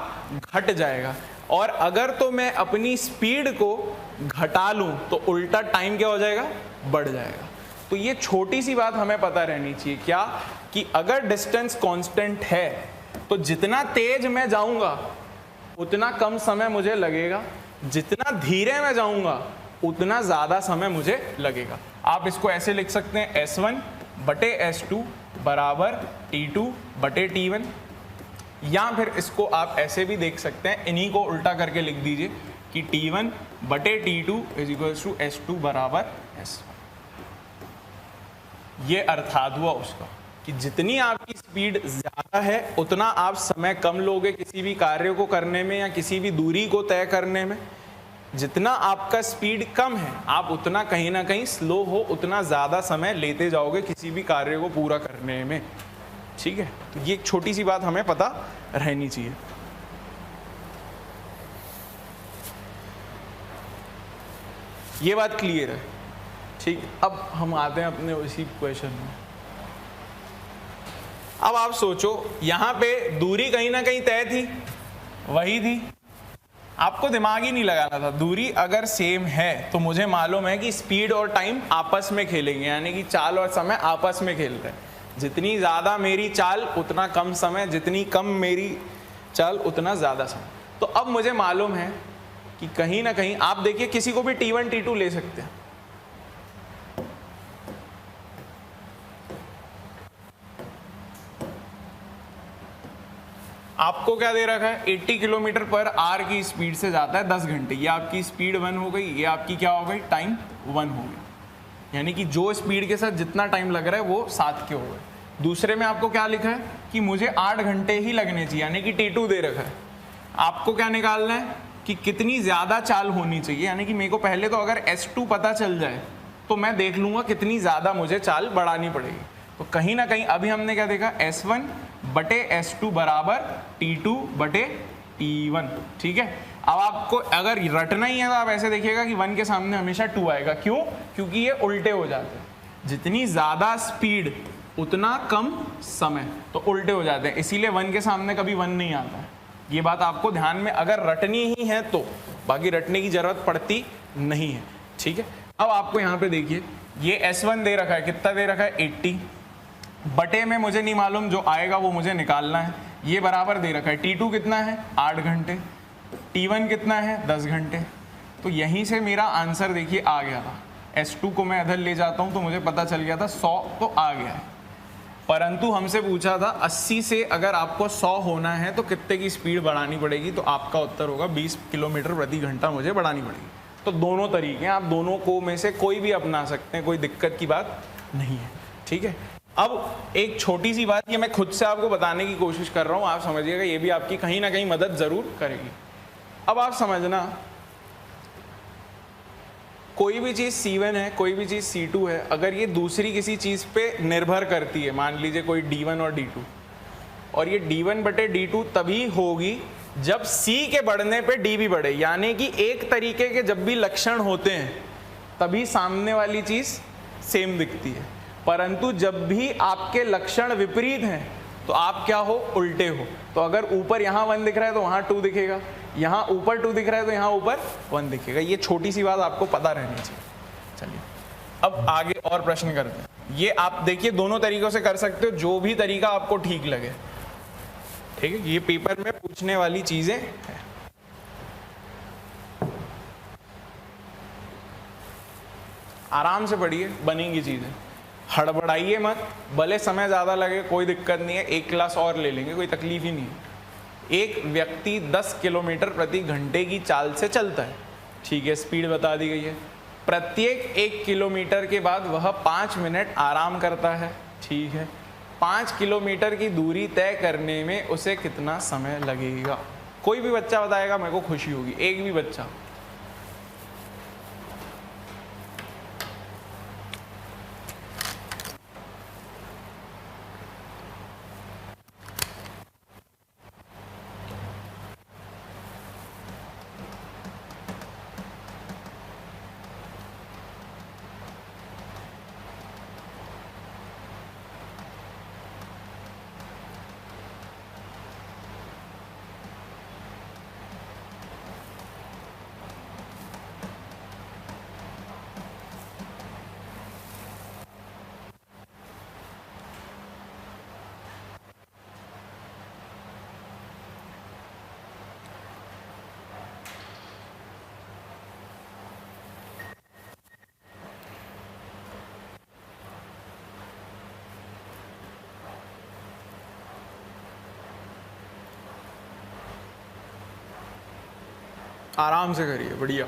घट जाएगा, और अगर तो मैं अपनी स्पीड को घटा लूं तो उल्टा टाइम क्या हो जाएगा? बढ़ जाएगा। तो ये छोटी सी बात हमें पता रहनी चाहिए, क्या कि अगर डिस्टेंस कांस्टेंट है तो जितना तेज मैं जाऊंगा उतना कम समय मुझे लगेगा, जितना धीरे मैं जाऊंगा उतना ज्यादा समय मुझे लगेगा। आप इसको ऐसे लिख सकते हैं s1 बटे s2 बराबर t2 बटे t1, या फिर इसको आप ऐसे भी देख सकते हैं, इन्हीं को उल्टा करके लिख दीजिए कि t1 बटे t2 is equals to s2 बराबर s1। ये अर्थात हुआ उसका कि जितनी आपकी स्पीड ज्यादा है उतना आप समय कम लोगे किसी भी कार्य को करने में या किसी भी दूरी को तय करने में। जितना आपका स्पीड कम है आप उतना कहीं ना कहीं स्लो हो, उतना ज्यादा समय लेते जाओगे किसी भी कार्य को पूरा करने में। ठीक है, तो ये एक छोटी सी बात हमें पता रहनी चाहिए। ये बात क्लियर है? ठीक, अब हम आते हैं अपने उसी क्वेश्चन में। अब आप सोचो, यहां पे दूरी कहीं ना कहीं तय थी, वही थी, आपको दिमाग ही नहीं लगाना था। दूरी अगर सेम है तो मुझे मालूम है कि स्पीड और टाइम आपस में खेलेंगे, यानी कि चाल और समय आपस में खेल रहे हैं। जितनी ज़्यादा मेरी चाल उतना कम समय, जितनी कम मेरी चाल उतना ज़्यादा समय। तो अब मुझे मालूम है कि कहीं ना कहीं आप देखिए किसी को भी T1 T2 ले सकते हैं। आपको क्या दे रखा है, 80 किलोमीटर पर आवर की स्पीड से जाता है 10 घंटे। ये आपकी स्पीड 1 हो गई, ये आपकी क्या हो गई, टाइम 1 हो गई। यानी कि जो स्पीड के साथ जितना टाइम लग रहा है वो 7 के हो गए। दूसरे में आपको क्या लिखा है कि मुझे 8 घंटे ही लगने चाहिए, यानी कि T2 दे रखा है। आपको क्या निकालना है कि कितनी ज़्यादा चाल होनी चाहिए, यानी कि मेरे को पहले तो अगर S2 पता चल जाए तो मैं देख लूँगा कितनी ज़्यादा मुझे चाल बढ़ानी पड़ेगी। तो कहीं ना कहीं अभी हमने क्या देखा, S1 बटे S2 बराबर T2 बटे T1। ठीक है, अब आपको अगर रटना ही है तो आप ऐसे देखिएगा कि 1 के सामने हमेशा 2 आएगा। क्यों? क्योंकि ये उल्टे हो जाते हैं। जितनी ज़्यादा स्पीड उतना कम समय, तो उल्टे हो जाते हैं, इसीलिए 1 के सामने कभी 1 नहीं आता है। ये बात आपको ध्यान में अगर रटनी ही है तो, बाकी रटने की जरूरत पड़ती नहीं है। ठीक है, अब आपको यहाँ पे देखिए ये S1 दे रखा है, कितना दे रखा है, 80 बटे में मुझे नहीं मालूम, जो आएगा वो मुझे निकालना है। ये बराबर दे रखा है T2 कितना है, 8 घंटे, T1 कितना है, 10 घंटे। तो यहीं से मेरा आंसर देखिए आ गया था। S2 को मैं इधर ले जाता हूँ तो मुझे पता चल गया था 100 तो आ गया है। परंतु हमसे पूछा था 80 से अगर आपको 100 होना है तो कितने की स्पीड बढ़ानी पड़ेगी, तो आपका उत्तर होगा 20 किलोमीटर प्रति घंटा मुझे बढ़ानी पड़ेगी। तो दोनों तरीके हैं, आप दोनों को में से कोई भी अपना सकते हैं, कोई दिक्कत की बात नहीं है। ठीक है, अब एक छोटी सी बात ये मैं खुद से आपको बताने की कोशिश कर रहा हूँ, आप समझिएगा, ये भी आपकी कहीं ना कहीं मदद ज़रूर करेगी। अब आप समझना, कोई भी चीज़ C1 है, कोई भी चीज़ C2 है, अगर ये दूसरी किसी चीज़ पे निर्भर करती है, मान लीजिए कोई D1 और D2, और ये D1 बटे D2 तभी होगी जब C के बढ़ने पे D भी बढ़े। यानी कि एक तरीके के जब भी लक्षण होते हैं तभी सामने वाली चीज़ सेम दिखती है, परंतु जब भी आपके लक्षण विपरीत हैं तो आप क्या हो, उल्टे हो। तो अगर ऊपर यहाँ 1 दिख रहा है तो वहाँ 2 दिखेगा, यहाँ ऊपर 2 दिख रहा है तो यहाँ ऊपर 1 दिखेगा। ये छोटी सी बात आपको पता रहनी चाहिए। चलिए अब आगे और प्रश्न करते हैं। ये आप देखिए दोनों तरीकों से कर सकते हो, जो भी तरीका आपको ठीक लगे। ठीक है, ये पेपर में पूछने वाली चीजें हैं। आराम से पढ़िए, बनेंगी चीजें, हड़बड़ाइए मत, भले समय ज़्यादा लगे कोई दिक्कत नहीं है, एक क्लास और ले लेंगे, कोई तकलीफ ही नहीं है। एक व्यक्ति 10 किलोमीटर प्रति घंटे की चाल से चलता है। ठीक है, स्पीड बता दी गई है। प्रत्येक 1 किलोमीटर के बाद वह 5 मिनट आराम करता है। ठीक है, 5 किलोमीटर की दूरी तय करने में उसे कितना समय लगेगा? कोई भी बच्चा बताएगा, मेरे को खुशी होगी, एक भी बच्चा। आराम से करिए, बढ़िया।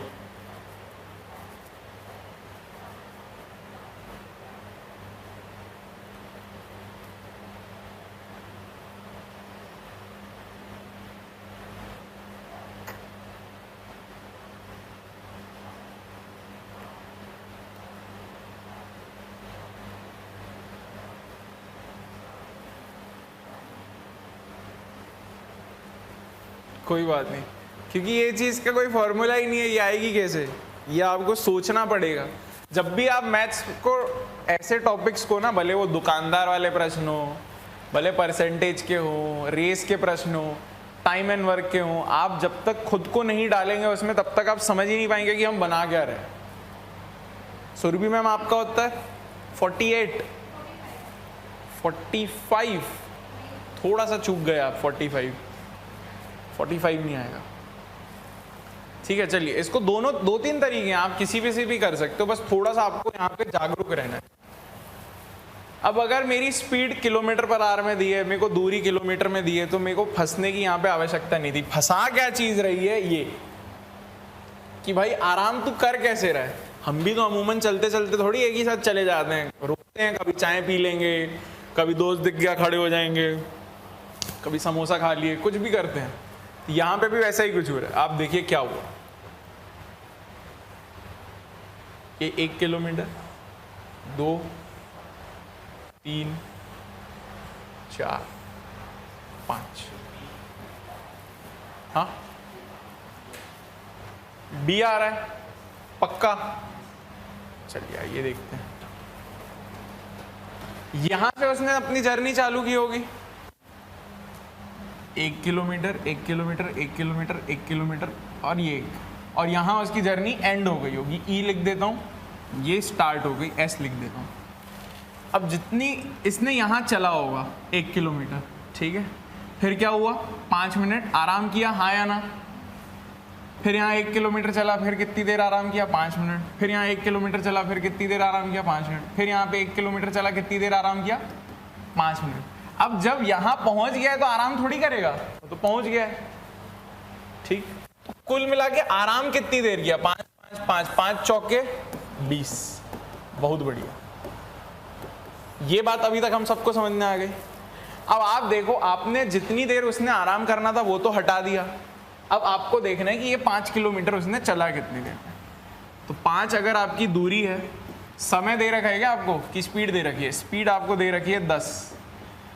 कोई बात नहीं, क्योंकि ये चीज़ का कोई फॉर्मूला ही नहीं है, ये आएगी कैसे, ये आपको सोचना पड़ेगा। जब भी आप मैथ्स को, ऐसे टॉपिक्स को ना, भले वो दुकानदार वाले प्रश्न हो, भले परसेंटेज के हो, रेस के प्रश्न हो, टाइम एंड वर्क के हों, आप जब तक खुद को नहीं डालेंगे उसमें तब तक आप समझ ही नहीं पाएंगे कि हम बना क्या रहे। सुरभि मैम आपका उत्तर 48, 45, थोड़ा सा चूक गए आप, 45 नहीं आएगा। ठीक है, चलिए इसको दोनों 2-3 तरीके हैं, आप किसी पे से भी कर सकते हो, बस थोड़ा सा आपको यहाँ पे जागरूक रहना है। अब अगर मेरी स्पीड किलोमीटर पर आवर में दी है, मेरे को दूरी किलोमीटर में दी है, तो मेरे को फंसने की यहाँ पे आवश्यकता नहीं थी। फंसा क्या चीज रही है ये कि भाई आराम तू कर कैसे रहा है। हम भी तो अमूमन चलते चलते थोड़ी एक ही साथ चले जाते हैं, रुकते हैं, कभी चाय पी लेंगे, कभी दोस्त दिख गया खड़े हो जाएंगे, कभी समोसा खा लिए, कुछ भी करते हैं। यहाँ पे भी वैसा ही कुछ हो रहा है। आप देखिए क्या हुआ, ये 1 किलोमीटर, 2, 3, 4, 5, हाँ डी आ रहा है पक्का। चलिए आइए देखते हैं, यहां से उसने अपनी जर्नी चालू की होगी, 1 किलोमीटर, 1 किलोमीटर, 1 किलोमीटर, 1 किलोमीटर और ये 1, और यहां उसकी जर्नी एंड हो गई होगी। ई लिख देता हूं, ये स्टार्ट हो गई, एस लिख देता हूं। अब जितनी इसने यहां चला होगा 1 किलोमीटर, ठीक है, फिर क्या हुआ, 5 मिनट आराम किया, हाँ या ना। फिर यहाँ 1 किलोमीटर चला, फिर कितनी देर आराम किया, 5 मिनट। फिर यहाँ 1 किलोमीटर चला, फिर कितनी देर आराम किया, 5 मिनट। फिर यहाँ पे 1 किलोमीटर चला, कितनी देर आराम किया, 5 मिनट। अब जब यहाँ पहुंच गया है तो आराम थोड़ी करेगा, तो पहुंच गया है, ठीक। तो कुल मिला के आराम कितनी देर किया, 5 5 5 5 चौके 20। बहुत बढ़िया, ये बात अभी तक हम सबको समझ में आ गई। अब आप देखो, आपने जितनी देर उसने आराम करना था वो तो हटा दिया। अब आपको देखना है कि ये 5 किलोमीटर उसने चला कितनी देर में। तो 5 अगर आपकी दूरी है, समय दे रखा है क्या आपको, कि स्पीड दे रखी है, स्पीड आपको दे रखी है 10,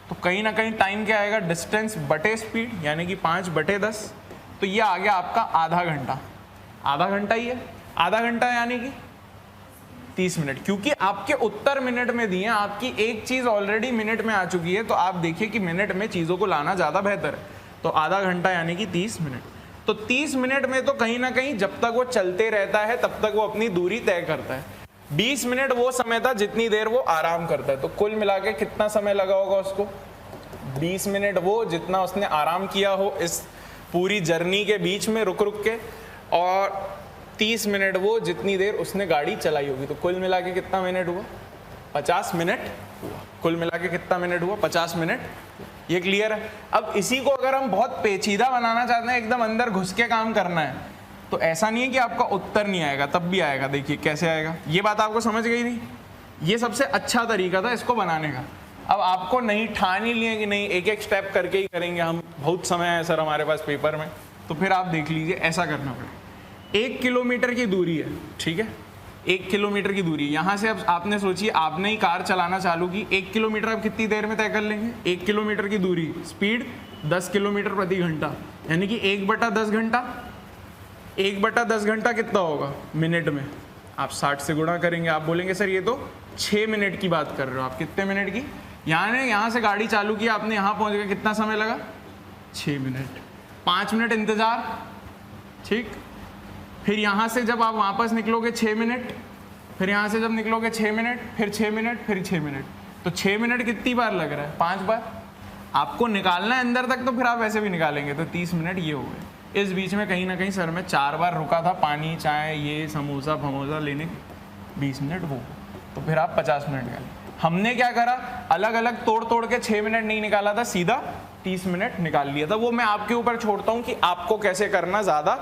तो कहीं ना कहीं टाइम क्या आएगा, डिस्टेंस बटे स्पीड, यानी कि 5/10। तो ये आ गया आपका आधा घंटा। आधा घंटा ही है, आधा घंटा यानी कि 30 मिनट, क्योंकि आपके उत्तर मिनट में दिए, आपकी एक चीज ऑलरेडी मिनट में आ चुकी है। तो आप देखिए कि मिनट में चीजों को लाना ज्यादा बेहतर है। तो आधा घंटा यानी कि 30 मिनट। तो 30 मिनट में तो कहीं ना कहीं जब तक वो चलते रहता है तब तक वो अपनी दूरी तय करता है। 20 मिनट वो समय था जितनी देर वो आराम करता है। तो कुल मिला के कितना समय लगा होगा उसको, 20 मिनट वो जितना उसने आराम किया हो इस पूरी जर्नी के बीच में रुक रुक के, और 30 मिनट वो जितनी देर उसने गाड़ी चलाई होगी। तो कुल मिला के कितना मिनट हुआ, 50 मिनट हुआ। कुल मिला के कितना मिनट हुआ, 50 मिनट। ये क्लियर है। अब इसी को अगर हम बहुत पेचीदा बनाना चाहते हैं, एकदम अंदर घुस के काम करना है, तो ऐसा नहीं है कि आपका उत्तर नहीं आएगा, तब भी आएगा। देखिए कैसे आएगा, ये बात आपको समझ गई नहीं। ये सबसे अच्छा तरीका था इसको बनाने का। अब आपको नहीं ठान ही लिए कि नहीं एक एक स्टेप करके ही करेंगे हम, बहुत समय है सर हमारे पास पेपर में, तो फिर आप देख लीजिए ऐसा करना पड़ेगा। 1 किलोमीटर की दूरी है, ठीक है, 1 किलोमीटर की दूरी। यहाँ से अब आपने सोचिए, आपने ही कार चलाना चालू की, 1 किलोमीटर आप कितनी देर में तय कर लेंगे, 1 किलोमीटर की दूरी, स्पीड 10 किलोमीटर प्रति घंटा, यानी कि 1/10 घंटा। 1/10 घंटा कितना होगा मिनट में, आप 60 से गुणा करेंगे। आप बोलेंगे सर ये तो 6 मिनट की बात कर रहे हो आप, कितने मिनट की, यानी यहाँ से गाड़ी चालू की आपने, यहाँ पहुँच गए, कितना समय लगा, 6 मिनट। 5 मिनट इंतजार, ठीक। फिर यहाँ से जब आप वापस निकलोगे 6 मिनट, फिर यहाँ से जब निकलोगे 6 मिनट, फिर 6 मिनट, फिर 6 मिनट। तो 6 मिनट कितनी बार लग रहा है, 5 बार। आपको निकालना है अंदर तक, तो फिर आप वैसे भी निकालेंगे, तो 30 मिनट ये हो गए। इस बीच में कहीं ना कहीं सर मैं 4 बार रुका था, पानी चाय ये समोसा फमोसा लेने, 20 मिनट वो, तो फिर आप 50 मिनट निकालें। हमने क्या करा, अलग अलग तोड़ तोड़ के 6 मिनट नहीं निकाला था, सीधा 30 मिनट निकाल लिया था। वो मैं आपके ऊपर छोड़ता हूँ कि आपको कैसे करना ज़्यादा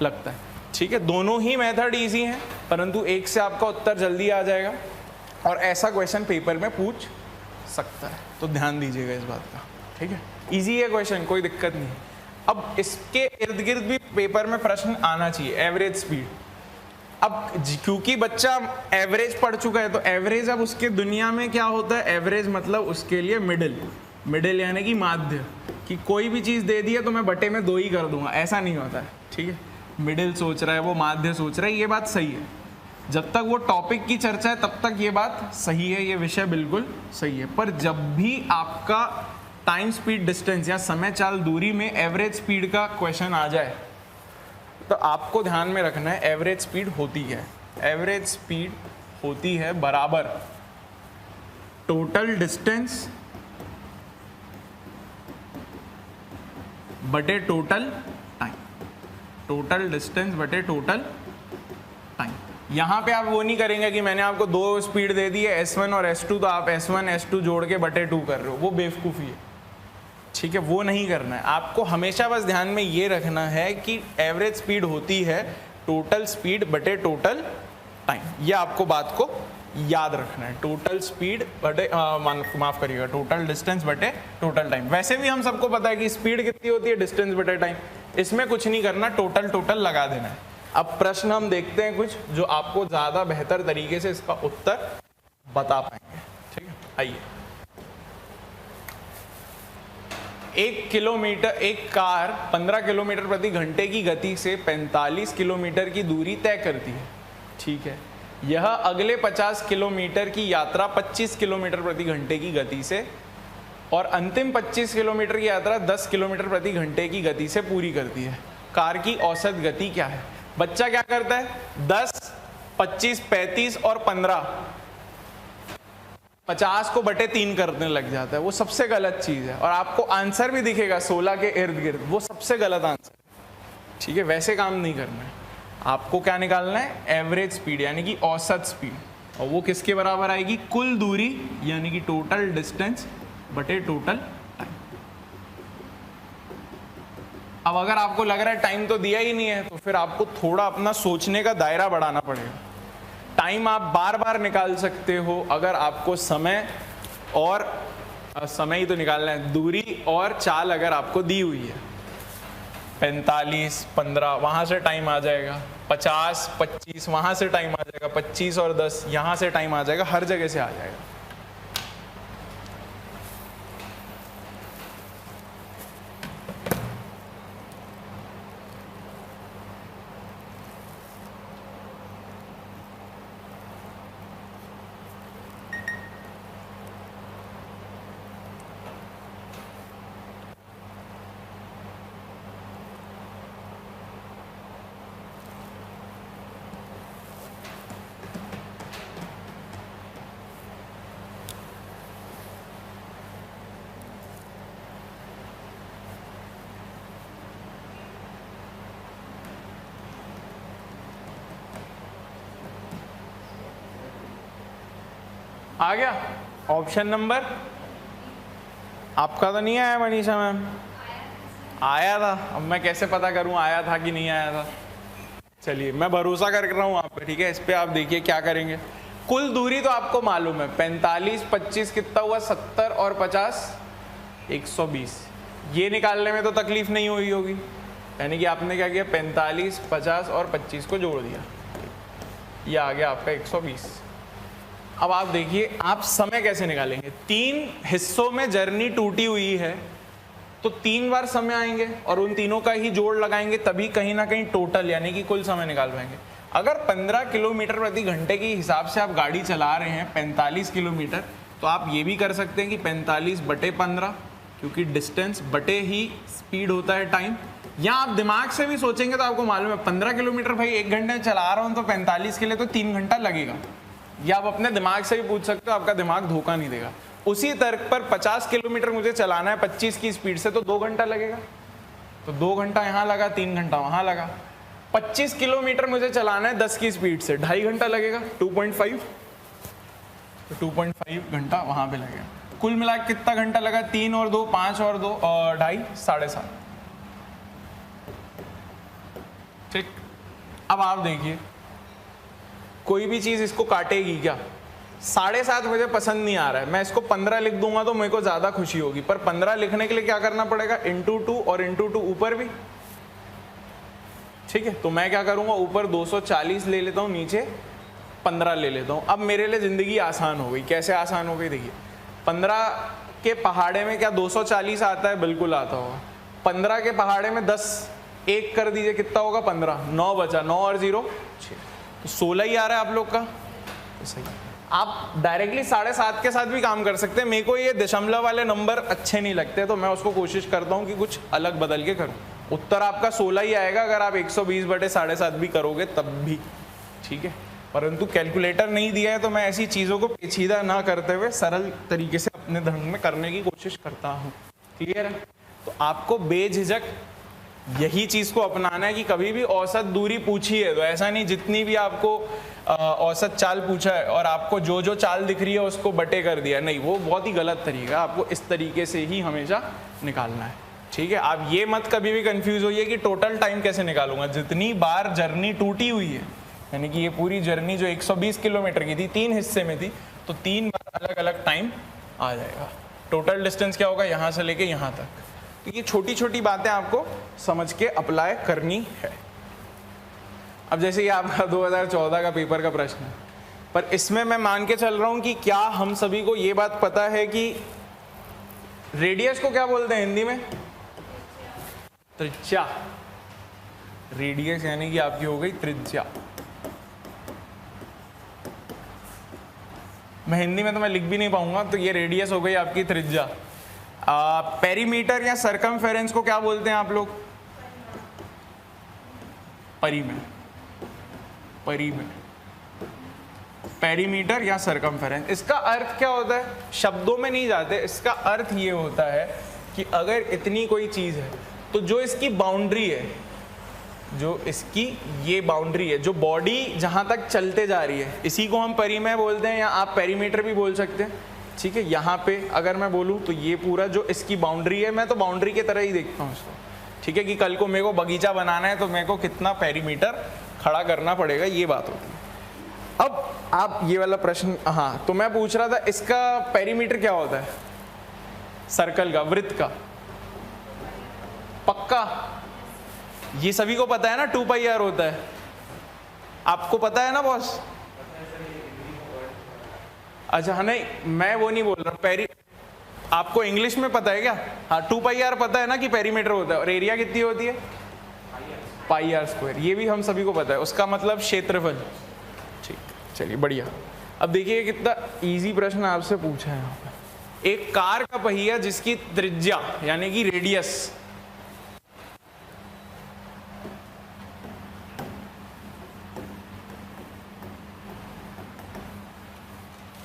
लगता है, ठीक है। दोनों ही मेथड इजी हैं, परंतु एक से आपका उत्तर जल्दी आ जाएगा, और ऐसा क्वेश्चन पेपर में पूछ सकता है, तो ध्यान दीजिएगा इस बात का, ठीक है। इजी है क्वेश्चन, कोई दिक्कत नहीं। अब इसके इर्द गिर्द भी पेपर में प्रश्न आना चाहिए, एवरेज स्पीड। अब क्योंकि बच्चा एवरेज पढ़ चुका है, तो एवरेज अब उसके दुनिया में क्या होता है, एवरेज मतलब उसके लिए मिडिल, मिडिल यानी कि माध्य, कि कोई भी चीज़ दे दी है तो मैं बटे में 2 ही कर दूंगा, ऐसा नहीं होता है, ठीक है। मिडिल सोच रहा है वो, माध्य सोच रहा है, ये बात सही है। जब तक वो टॉपिक की चर्चा है तब तक ये बात सही है, ये विषय बिल्कुल सही है। पर जब भी आपका टाइम स्पीड डिस्टेंस या समय चाल दूरी में एवरेज स्पीड का क्वेश्चन आ जाए तो आपको ध्यान में रखना है एवरेज स्पीड होती है, एवरेज स्पीड होती है बराबर टोटल डिस्टेंस बटे टोटल टाइम, टोटल डिस्टेंस बटे टोटल टाइम। यहां पे आप वो नहीं करेंगे कि मैंने आपको दो स्पीड दे दी है S1 और S2 तो आप S1 S2 जोड़ के बटे 2 कर रहे हो, वो बेवकूफ़ी है, ठीक है, वो नहीं करना है। आपको हमेशा बस ध्यान में ये रखना है कि एवरेज स्पीड होती है टोटल स्पीड बटे टोटल टाइम, ये आपको बात को याद रखना है। टोटल स्पीड बटे माफ करिएगा टोटल डिस्टेंस बटे टोटल टाइम। वैसे भी हम सबको पता है कि स्पीड कितनी होती है, डिस्टेंस बटे टाइम, इसमें कुछ नहीं करना, टोटल टोटल लगा देना है। अब प्रश्न हम देखते हैं कुछ जो आपको ज्यादा बेहतर तरीके से इसका उत्तर बता पाएंगे, ठीक है। आइए, एक कार 15 किलोमीटर प्रति घंटे की गति से 45 किलोमीटर की दूरी तय करती है, ठीक है। यह अगले 50 किलोमीटर की यात्रा 25 किलोमीटर प्रति घंटे की गति से और अंतिम 25 किलोमीटर की यात्रा 10 किलोमीटर प्रति घंटे की गति से पूरी करती है। कार की औसत गति क्या है? बच्चा क्या करता है, 10, 25, 35 और 15, 50 को बटे 3 करने लग जाता है। वो सबसे गलत चीज है और आपको आंसर भी दिखेगा 16 के इर्द गिर्द, वो सबसे गलत आंसर, ठीक है। वैसे काम नहीं करना है, आपको क्या निकालना है, एवरेज स्पीड यानी कि औसत स्पीड, और वो किसके बराबर आएगी, कुल दूरी यानी कि टोटल डिस्टेंस बटे टोटल टाइम। अब अगर आपको लग रहा है टाइम तो दिया ही नहीं है तो फिर आपको थोड़ा अपना सोचने का दायरा बढ़ाना पड़ेगा। टाइम आप बार बार निकाल सकते हो अगर आपको समय और समय ही तो निकालना है, दूरी और चाल अगर आपको दी हुई है। 45, 15 वहां से टाइम आ जाएगा, 50, 25 वहां से टाइम आ जाएगा, 25 और 10 यहां से टाइम आ जाएगा, हर जगह से आ जाएगा। आ गया ऑप्शन नंबर, आपका तो नहीं आया मनीषा मैम? आया था, अब मैं कैसे पता करूं आया था कि नहीं आया था? चलिए मैं भरोसा कर रहा हूं आप पे, ठीक है। इस पे आप देखिए क्या करेंगे। कुल दूरी तो आपको मालूम है, 45, 25 कितना हुआ, 70 और 50 120। ये निकालने में तो तकलीफ नहीं हुई होगी, यानी कि आपने क्या किया, 45, 50 और 25 को जोड़ दिया, ये आ गया आपका 120। अब आप देखिए आप समय कैसे निकालेंगे। 3 हिस्सों में जर्नी टूटी हुई है तो 3 बार समय आएंगे और उन तीनों का ही जोड़ लगाएंगे, तभी कहीं ना कहीं टोटल यानी कि कुल समय निकाल पाएंगे। अगर 15 किलोमीटर प्रति घंटे के हिसाब से आप गाड़ी चला रहे हैं 45 किलोमीटर, तो आप ये भी कर सकते हैं कि 45 बटे 15, क्योंकि डिस्टेंस बटे ही स्पीड होता है टाइम। या आप दिमाग से भी सोचेंगे तो आपको मालूम है 15 किलोमीटर भाई 1 घंटे में चला रहा हूँ तो 45 के लिए तो 3 घंटा लगेगा। या आप अपने दिमाग से भी पूछ सकते हो, आपका दिमाग धोखा नहीं देगा। उसी तर्क पर 50 किलोमीटर मुझे चलाना है 25 की स्पीड से, तो 2 घंटा लगेगा, तो 2 घंटा यहाँ लगा, 3 घंटा वहां लगा। 25 किलोमीटर मुझे चलाना है 10 की स्पीड से, 2.5 घंटा लगेगा, 2.5, तो 2.5 घंटा वहां पे लगेगा। कुल मिला कितना घंटा लगा, 3 और 2 5 और 2 2.5 7.5, ठीक। अब आप देखिए कोई भी चीज इसको काटेगी क्या? 7.5 मुझे पसंद नहीं आ रहा है, मैं इसको 15 लिख दूंगा तो मेरे को ज्यादा खुशी होगी, पर 15 लिखने के लिए क्या करना पड़ेगा, इंटू 2 और इंटू 2 ऊपर भी, ठीक है। तो मैं क्या करूंगा, ऊपर 240 ले लेता हूं, नीचे 15 ले लेता हूं। अब मेरे लिए जिंदगी आसान हो गई। कैसे आसान हो गई, देखिए 15 के पहाड़े में क्या 240 आता है? बिल्कुल आता होगा। 15 के पहाड़े में 10 1 कर दीजिए, कितना होगा, 15, 9 बचा, 9 और 0 6, तो 16 ही आ रहा है आप लोग का, तो सही। आप डायरेक्टली 7.5 के साथ भी काम कर सकते हैं। मेरे को ये दशमलव वाले नंबर अच्छे नहीं लगते, तो मैं उसको कोशिश करता हूँ कि कुछ अलग बदल के करूँ। उत्तर आपका 16 ही आएगा अगर आप 120/7.5 भी करोगे तब भी, ठीक है। परंतु कैलकुलेटर नहीं दिया है तो मैं ऐसी चीज़ों को पेचीदा ना करते हुए सरल तरीके से अपने ढंग में करने की कोशिश करता हूँ, क्लियर है। तो आपको बेझिझक यही चीज़ को अपनाना है कि कभी भी औसत दूरी पूछी है तो ऐसा नहीं जितनी भी आपको औसत चाल पूछा है और आपको जो जो चाल दिख रही है उसको बटे कर दिया, नहीं, वो बहुत ही गलत तरीका। आपको इस तरीके से ही हमेशा निकालना है, ठीक है। आप ये मत कभी भी कंफ्यूज होइए कि टोटल टाइम कैसे निकालूंगा। जितनी बार जर्नी टूटी हुई है, यानी कि ये पूरी जर्नी जो 120 किलोमीटर की थी 3 हिस्से में थी, तो 3 बार अलग अलग टाइम आ जाएगा। टोटल डिस्टेंस क्या होगा यहाँ से लेके यहाँ तक। तो ये छोटी छोटी बातें आपको समझ के अप्लाई करनी है। अब जैसे ये आपका 2014 का पेपर का प्रश्न है, पर इसमें मैं मान के चल रहा हूं कि क्या हम सभी को ये बात पता है कि रेडियस को क्या बोलते हैं हिंदी में? त्रिज्या। रेडियस यानी कि आपकी हो गई त्रिज्या। मैं हिंदी में तो मैं लिख भी नहीं पाऊंगा, तो ये रेडियस हो गई आपकी त्रिज्या। पेरीमीटर या सरकमफेरेंस को क्या बोलते हैं आप लोग? पेरीमीटर या सरकमफेरेंस। इसका अर्थ क्या होता है? शब्दों में नहीं जाते, इसका अर्थ ये होता है कि अगर इतनी कोई चीज है तो जो इसकी बाउंड्री है, जो इसकी ये बाउंड्री है, जो बॉडी जहां तक चलते जा रही है, इसी को हम परिमेय बोलते हैं, या आप पेरीमीटर भी बोल सकते हैं, ठीक है। यहाँ पे अगर मैं बोलूँ तो ये पूरा जो इसकी बाउंड्री है, मैं तो बाउंड्री की तरह ही देखता हूँ इसको, ठीक है, कि कल को मेरे को बगीचा बनाना है तो मेरे को कितना पेरीमीटर खड़ा करना पड़ेगा, ये बात होती है। अब आप ये वाला प्रश्न, हाँ, तो मैं पूछ रहा था इसका पेरीमीटर क्या होता है? सर्कल का, वृत्त का, पक्का ये सभी को पता है ना, 2πr होता है, आपको पता है ना बॉस? अच्छा, हाँ, नहीं, मैं वो नहीं बोल रहा, आपको इंग्लिश में पता है क्या? हाँ, 2πr पता है ना कि पेरीमीटर होता है, और एरिया कितनी होती है? πr²। ये भी हम सभी को पता है, उसका मतलब क्षेत्रफल, ठीक। चलिए बढ़िया। अब देखिए कितना इजी प्रश्न आपसे पूछा है यहाँ पे। एक कार का पहिया जिसकी त्रिज्या यानी कि रेडियस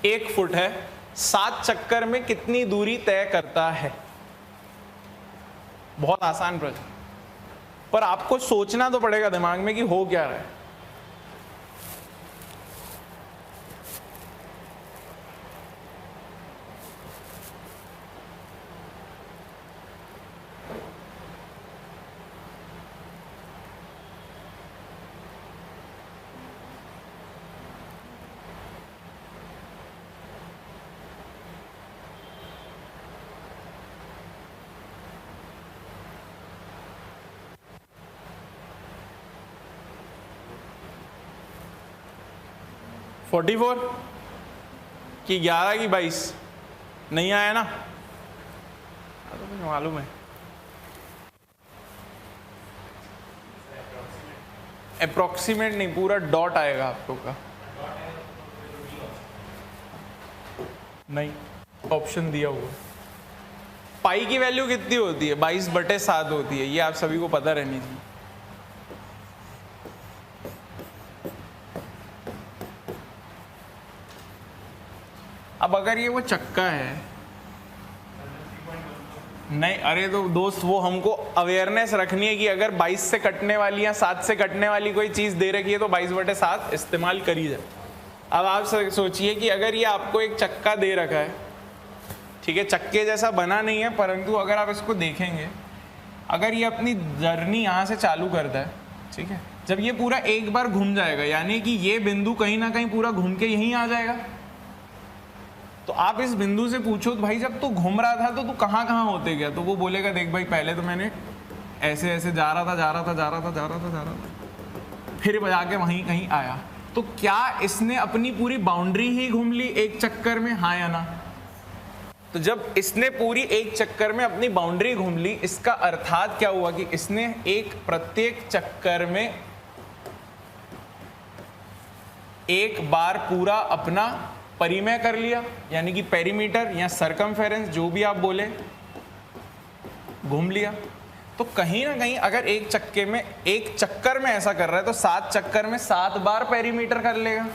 1 फुट है, 7 चक्कर में कितनी दूरी तय करता है? बहुत आसान प्रश्न, पर आपको सोचना तो पड़ेगा दिमाग में कि हो क्या रहा है। फोर्टी 44 कि 11 की 22 नहीं आया ना? तो मुझे मालूम है, अप्रोक्सीमेट नहीं, पूरा डॉट आएगा आपको का। नहीं, ऑप्शन दिया हुआ। पाई की वैल्यू कितनी होती है? 22/7 होती है, ये आप सभी को पता रहनी चाहिए। अब अगर ये वो चक्का है, नहीं, अरे तो दोस्त वो हमको अवेयरनेस रखनी है कि अगर 22 से कटने वाली या 7 से कटने वाली कोई चीज़ दे रखी है तो 22/7 इस्तेमाल करी जाए। अब आप सोचिए कि अगर ये आपको एक चक्का दे रखा है, ठीक है, चक्के जैसा बना नहीं है, परंतु अगर आप इसको देखेंगे, अगर ये अपनी जर्नी यहाँ से चालू करता है, ठीक है, जब ये पूरा एक बार घूम जाएगा, यानी कि ये बिंदु कहीं ना कहीं पूरा घूम के यहीं आ जाएगा। तो आप इस बिंदु से पूछो भाई जब तू घूम रहा था तो तू कहाँ कहाँ होते गया, तो वो बोलेगा देख भाई पहले तो मैंने ऐसे ऐसे जा रहा था, फिर जाके वहीं कहीं आया। तो क्या इसने अपनी पूरी बाउंड्री ही घूम ली एक चक्कर में, हाँ या ना? तो जब इसने पूरी एक चक्कर में अपनी बाउंड्री घूम ली, इसका अर्थात क्या हुआ कि इसने प्रत्येक चक्कर में एक बार पूरा अपना परिमेय कर लिया, यानी कि पेरीमीटर या सरकमफेरेंस जो भी आप बोले, घूम लिया। तो कहीं ना कहीं अगर एक चक्कर में ऐसा कर रहा है तो 7 चक्कर में 7 बार पेरीमीटर कर लेगा,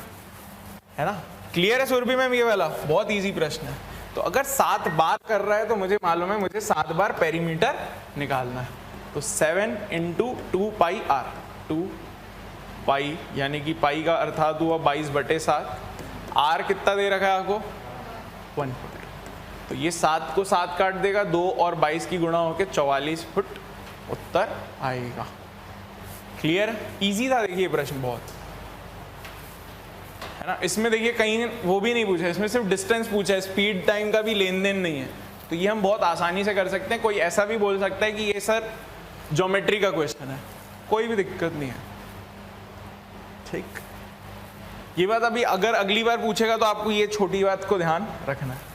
है ना। क्लियर है सुरभि मैम? ये वाला बहुत इजी प्रश्न है। तो अगर 7 बार कर रहा है तो मुझे मालूम है मुझे 7 बार पेरीमीटर निकालना है। तो 7 × 2 पाई r, 2 पाई यानी कि पाई का अर्थात हुआ 22/7। r कितना दे रखा है आपको? 1 फुट। तो ये 7 को 7 काट देगा, 2 और 22 की गुणा होकर 44 फुट उत्तर आएगा। क्लियर? इजी था देखिए प्रश्न बहुत, है ना। इसमें देखिए कहीं वो भी नहीं पूछा, इसमें सिर्फ डिस्टेंस पूछा है, स्पीड टाइम का भी लेन देन नहीं है। तो ये हम बहुत आसानी से कर सकते हैं। कोई ऐसा भी बोल सकता है कि ये सर ज्योमेट्री का क्वेश्चन है, कोई भी दिक्कत नहीं है, ठीक। ये बात अभी अगर अगली बार पूछेगा तो आपको ये छोटी बात को ध्यान रखना है।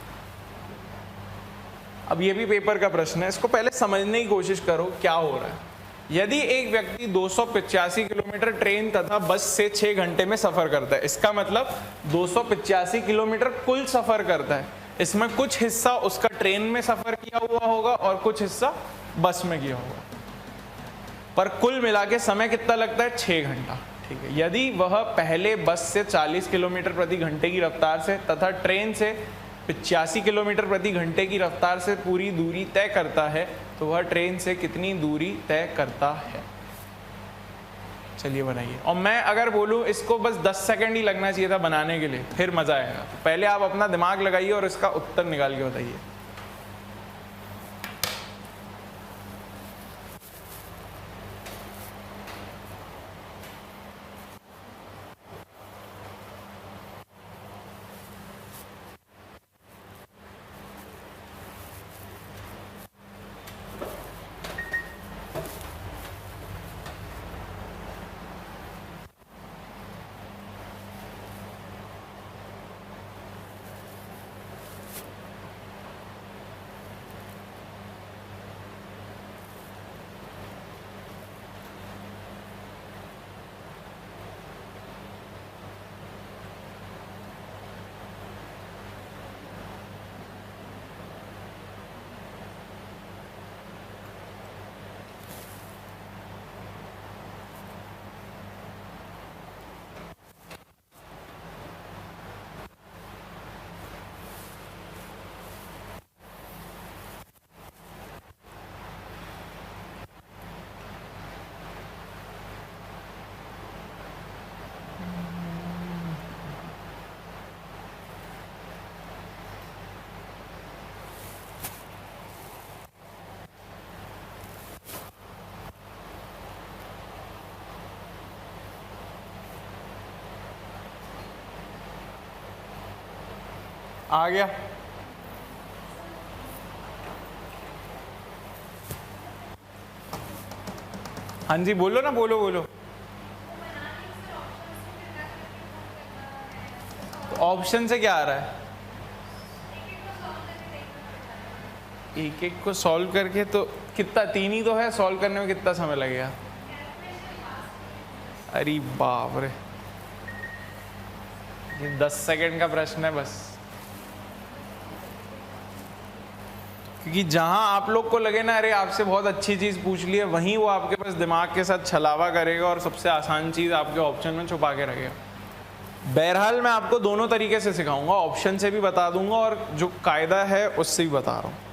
अब ये भी पेपर का प्रश्न है, इसको पहले समझने की कोशिश करो क्या हो रहा है। यदि एक व्यक्ति 285 किलोमीटर ट्रेन तथा बस से 6 घंटे में सफर करता है, इसका मतलब 285 किलोमीटर कुल सफर करता है। इसमें कुछ हिस्सा उसका ट्रेन में सफर किया हुआ होगा और कुछ हिस्सा बस में किया होगा, पर कुल मिला के समय कितना लगता है? 6 घंटा, ठीक है। यदि वह पहले बस से 40 किलोमीटर प्रति घंटे की रफ्तार से तथा ट्रेन से 85 किलोमीटर प्रति घंटे की रफ्तार से पूरी दूरी तय करता है तो वह ट्रेन से कितनी दूरी तय करता है? चलिए बनाइए। और मैं अगर बोलूं इसको बस 10 सेकंड ही लगना चाहिए था बनाने के लिए, फिर मजा आएगा। पहले आप अपना दिमाग लगाइए और इसका उत्तर निकाल के बताइए। आ गया? हाँ जी बोलो ना, बोलो बोलो। तो ऑप्शन से क्या आ रहा है? एक एक को सॉल्व करके तो कितना, 3 ही तो है, सॉल्व करने में कितना समय लगेगा? अरे बाप रे, ये 10 सेकंड का प्रश्न है बस। क्योंकि जहां आप लोग को लगे ना अरे आपसे बहुत अच्छी चीज पूछ ली है, वहीं वो आपके पास दिमाग के साथ छलावा करेगा और सबसे आसान चीज आपके ऑप्शन में छुपा के रखेगा। बहरहाल मैं आपको दोनों तरीके से सिखाऊंगा, ऑप्शन से भी बता दूंगा और जो कायदा है उससे भी बता रहा हूं।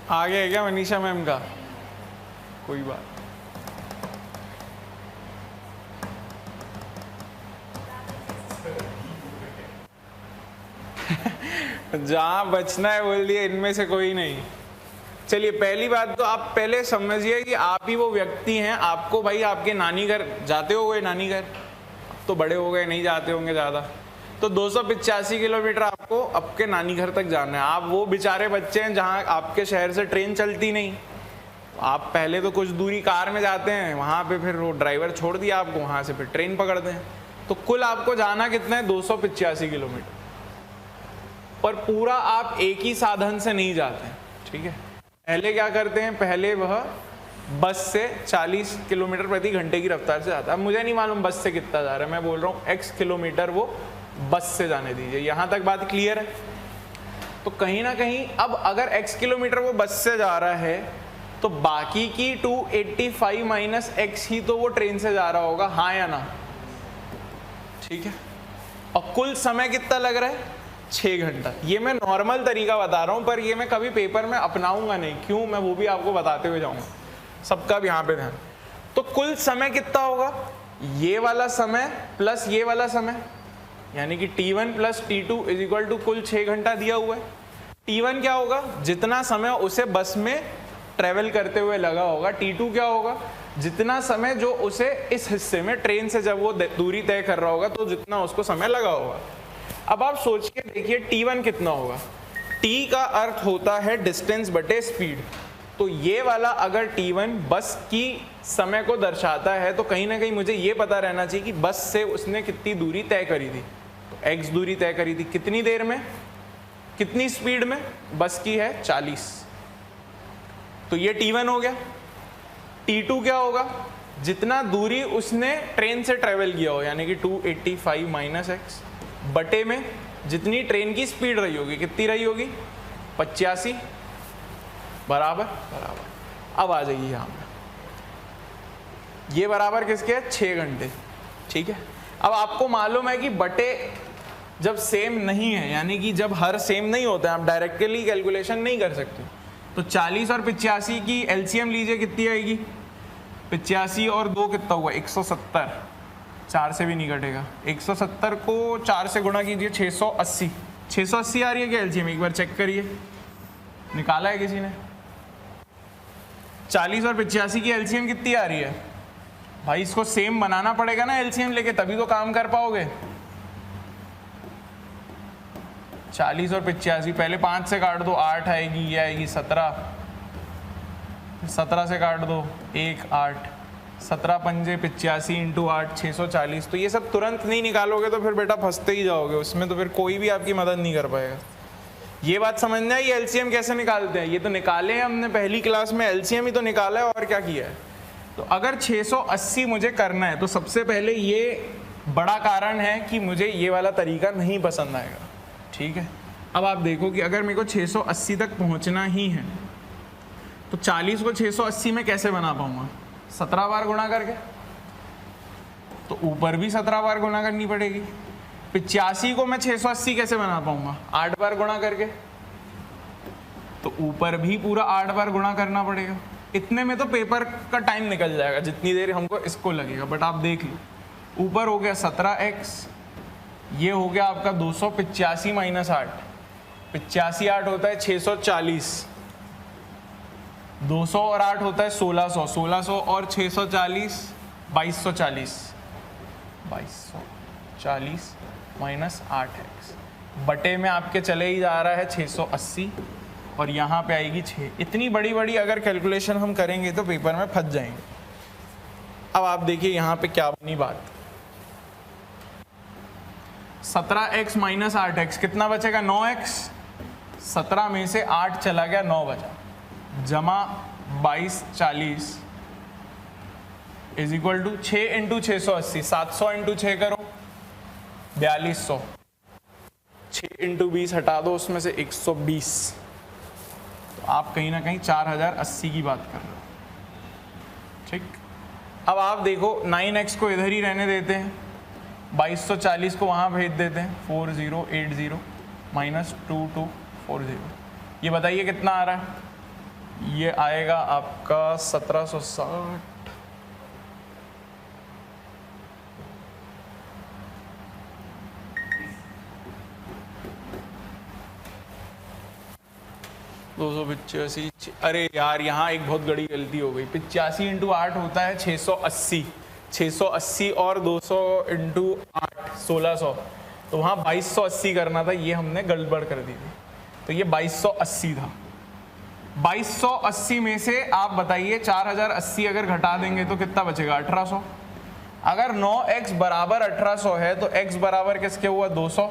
आगे है क्या मनीषा मैम का? कोई बात। जहां बचना है बोल दिया, इनमें से कोई नहीं। चलिए पहली बात तो आप पहले समझिए कि आप ही वो व्यक्ति हैं। आपको भाई आपके नानी घर जाते हो गए, नानी घर तो बड़े हो गए, नहीं जाते होंगे ज़्यादा, तो 285 किलोमीटर आपको आपके नानी घर तक जाना है। आप वो बेचारे बच्चे हैं जहाँ आपके शहर से ट्रेन चलती नहीं, आप पहले तो कुछ दूरी कार में जाते हैं, वहाँ पे फिर वो ड्राइवर छोड़ दिया आपको, वहाँ से फिर ट्रेन पकड़ते हैं। तो कुल आपको जाना कितना है? 285 किलोमीटर। पर पूरा आप एक ही साधन से नहीं जाते, ठीक है। पहले क्या करते हैं, पहले वह बस से 40 किलोमीटर प्रति घंटे की रफ्तार से जाता है। अब मुझे नहीं मालूम बस से कितना जा रहा है, मैं बोल रहा हूँ x किलोमीटर वो बस से जाने दीजिए। यहाँ तक बात क्लियर है? तो कहीं ना कहीं अब अगर x किलोमीटर वो बस से जा रहा है तो बाकी की 285 माइनस x ही तो वो ट्रेन से जा रहा होगा, हाँ या ना? ठीक है। और कुल समय कितना लग रहा है? 6 घंटा। ये मैं नॉर्मल तरीका बता रहा हूँ, पर ये मैं कभी पेपर में अपनाऊंगा नहीं। क्यों? मैं वो भी आपको बताते हुए जाऊंगा, सबका भी यहाँ पे ध्यान। तो कुल समय कितना होगा? ये वाला समय प्लस ये वाला समय, यानी कि T1 plus T2 is equal to कुल 6 घंटा दिया हुआ है। T1 क्या होगा? जितना समय उसे बस में ट्रेवल करते हुए लगा होगा। T2 क्या होगा? जितना समय जो उसे इस हिस्से में ट्रेन से जब वो दूरी तय कर रहा होगा तो जितना उसको समय लगा होगा। अब आप सोच के देखिए T1 कितना होगा। T का अर्थ होता है डिस्टेंस बटे स्पीड। तो ये वाला अगर T1 बस की समय को दर्शाता है तो कहीं ना कहीं मुझे ये पता रहना चाहिए कि बस से उसने कितनी दूरी तय करी थी। तो x दूरी तय करी थी कितनी देर में, कितनी स्पीड में? बस की है 40, तो ये T1 हो गया। T2 क्या होगा? जितना दूरी उसने ट्रेन से ट्रेवल किया हो, यानी कि 285 माइनस एक्स बटे में जितनी ट्रेन की स्पीड रही होगी, कितनी रही होगी? 85 बराबर बराबर। अब आ जाइए यहाँ पे, ये बराबर किसके है? 6 घंटे, ठीक है। अब आपको मालूम है कि बटे जब सेम नहीं है, यानी कि जब हर सेम नहीं होता है, आप डायरेक्टली कैलकुलेशन नहीं कर सकते। तो 40 और 85 की एलसीएम लीजिए, कितनी आएगी? 85 और 2 कितना हुआ? 170, 4 से भी नहीं कटेगा। 170 को 4 से गुणा कीजिए, 680। 680 आ रही है क्या एलसीएम? एक बार चेक करिए, निकाला है किसी ने? 40 और 85 की एलसीएम कितनी आ रही है? भाई इसको सेम बनाना पड़ेगा ना एलसीएम लेके, तभी तो काम कर पाओगे। 40 और 85, पहले 5 से काट दो, 8 आएगी, ये आएगी 17, 17 से काट दो 1, 8, 17 पंजे 85 इंटू 8 640। तो ये सब तुरंत नहीं निकालोगे तो फिर बेटा फंसते ही जाओगे उसमें, तो फिर कोई भी आपकी मदद नहीं कर पाएगा। ये बात समझना है, ये एलसीएम कैसे निकालते हैं। ये तो निकाले हैं हमने पहली क्लास में, एलसीएम ही तो निकाला है, और क्या किया है। तो अगर 680 मुझे करना है तो सबसे पहले ये बड़ा कारण है कि मुझे ये वाला तरीका नहीं पसंद आएगा, ठीक है। अब आप देखो कि अगर मेरे को 680 तक पहुंचना ही है तो 40 को 680 में कैसे बना पाऊंगा? 17 बार गुणा करके, तो ऊपर भी 17 बार गुणा करनी पड़ेगी। 85 को मैं 680 कैसे बना पाऊंगा? 8 बार गुणा करके, तो ऊपर भी पूरा 8 बार गुणा करना पड़ेगा। इतने में तो पेपर का टाइम निकल जाएगा, जितनी देर हमको इसको लगेगा। बट आप देख लो, ऊपर हो गया 17x, ये हो गया आपका 285 माइनस 8, 85 8 होता है 640, 200 और 8 होता है 1600, 1600 और 640 2240, 2240 माइनस 8x बटे में आपके चले ही जा रहा है 680, और यहाँ पे आएगी 6। इतनी बड़ी बड़ी अगर कैलकुलेशन हम करेंगे तो पेपर में फंस जाएंगे। अब आप देखिए यहाँ पे क्या बनी बात। 17x माइनस 8x कितना बचेगा? 9x। 17 में से 8 चला गया, 9 बचा, जमा 2240 is equal to 6 into 680, 700 into 6 करो 4200, 6 इंटू 20 हटा दो उसमें से 120, तो आप कहीं ना कहीं 4080 की बात कर रहे हो, ठीक। अब आप देखो 9x को इधर ही रहने देते हैं, 2240 को वहाँ भेज देते हैं, 4080 माइनस 2240, ये बताइए कितना आ रहा है? ये आएगा आपका 1760। दो सौ 85। अरे यार यहाँ एक बहुत बड़ी गलती हो गई। 85 इंटू 8 होता है 680। 680 और 200 इंटू 8 1600, तो वहाँ 2280 करना था, ये हमने गड़बड़ कर दी थी। तो ये 2280 था। 2280 में से आप बताइए 4080 अगर घटा देंगे तो कितना बचेगा? 1800। अगर 9x बराबर 1800 है तो x बराबर किसके हुआ? 200।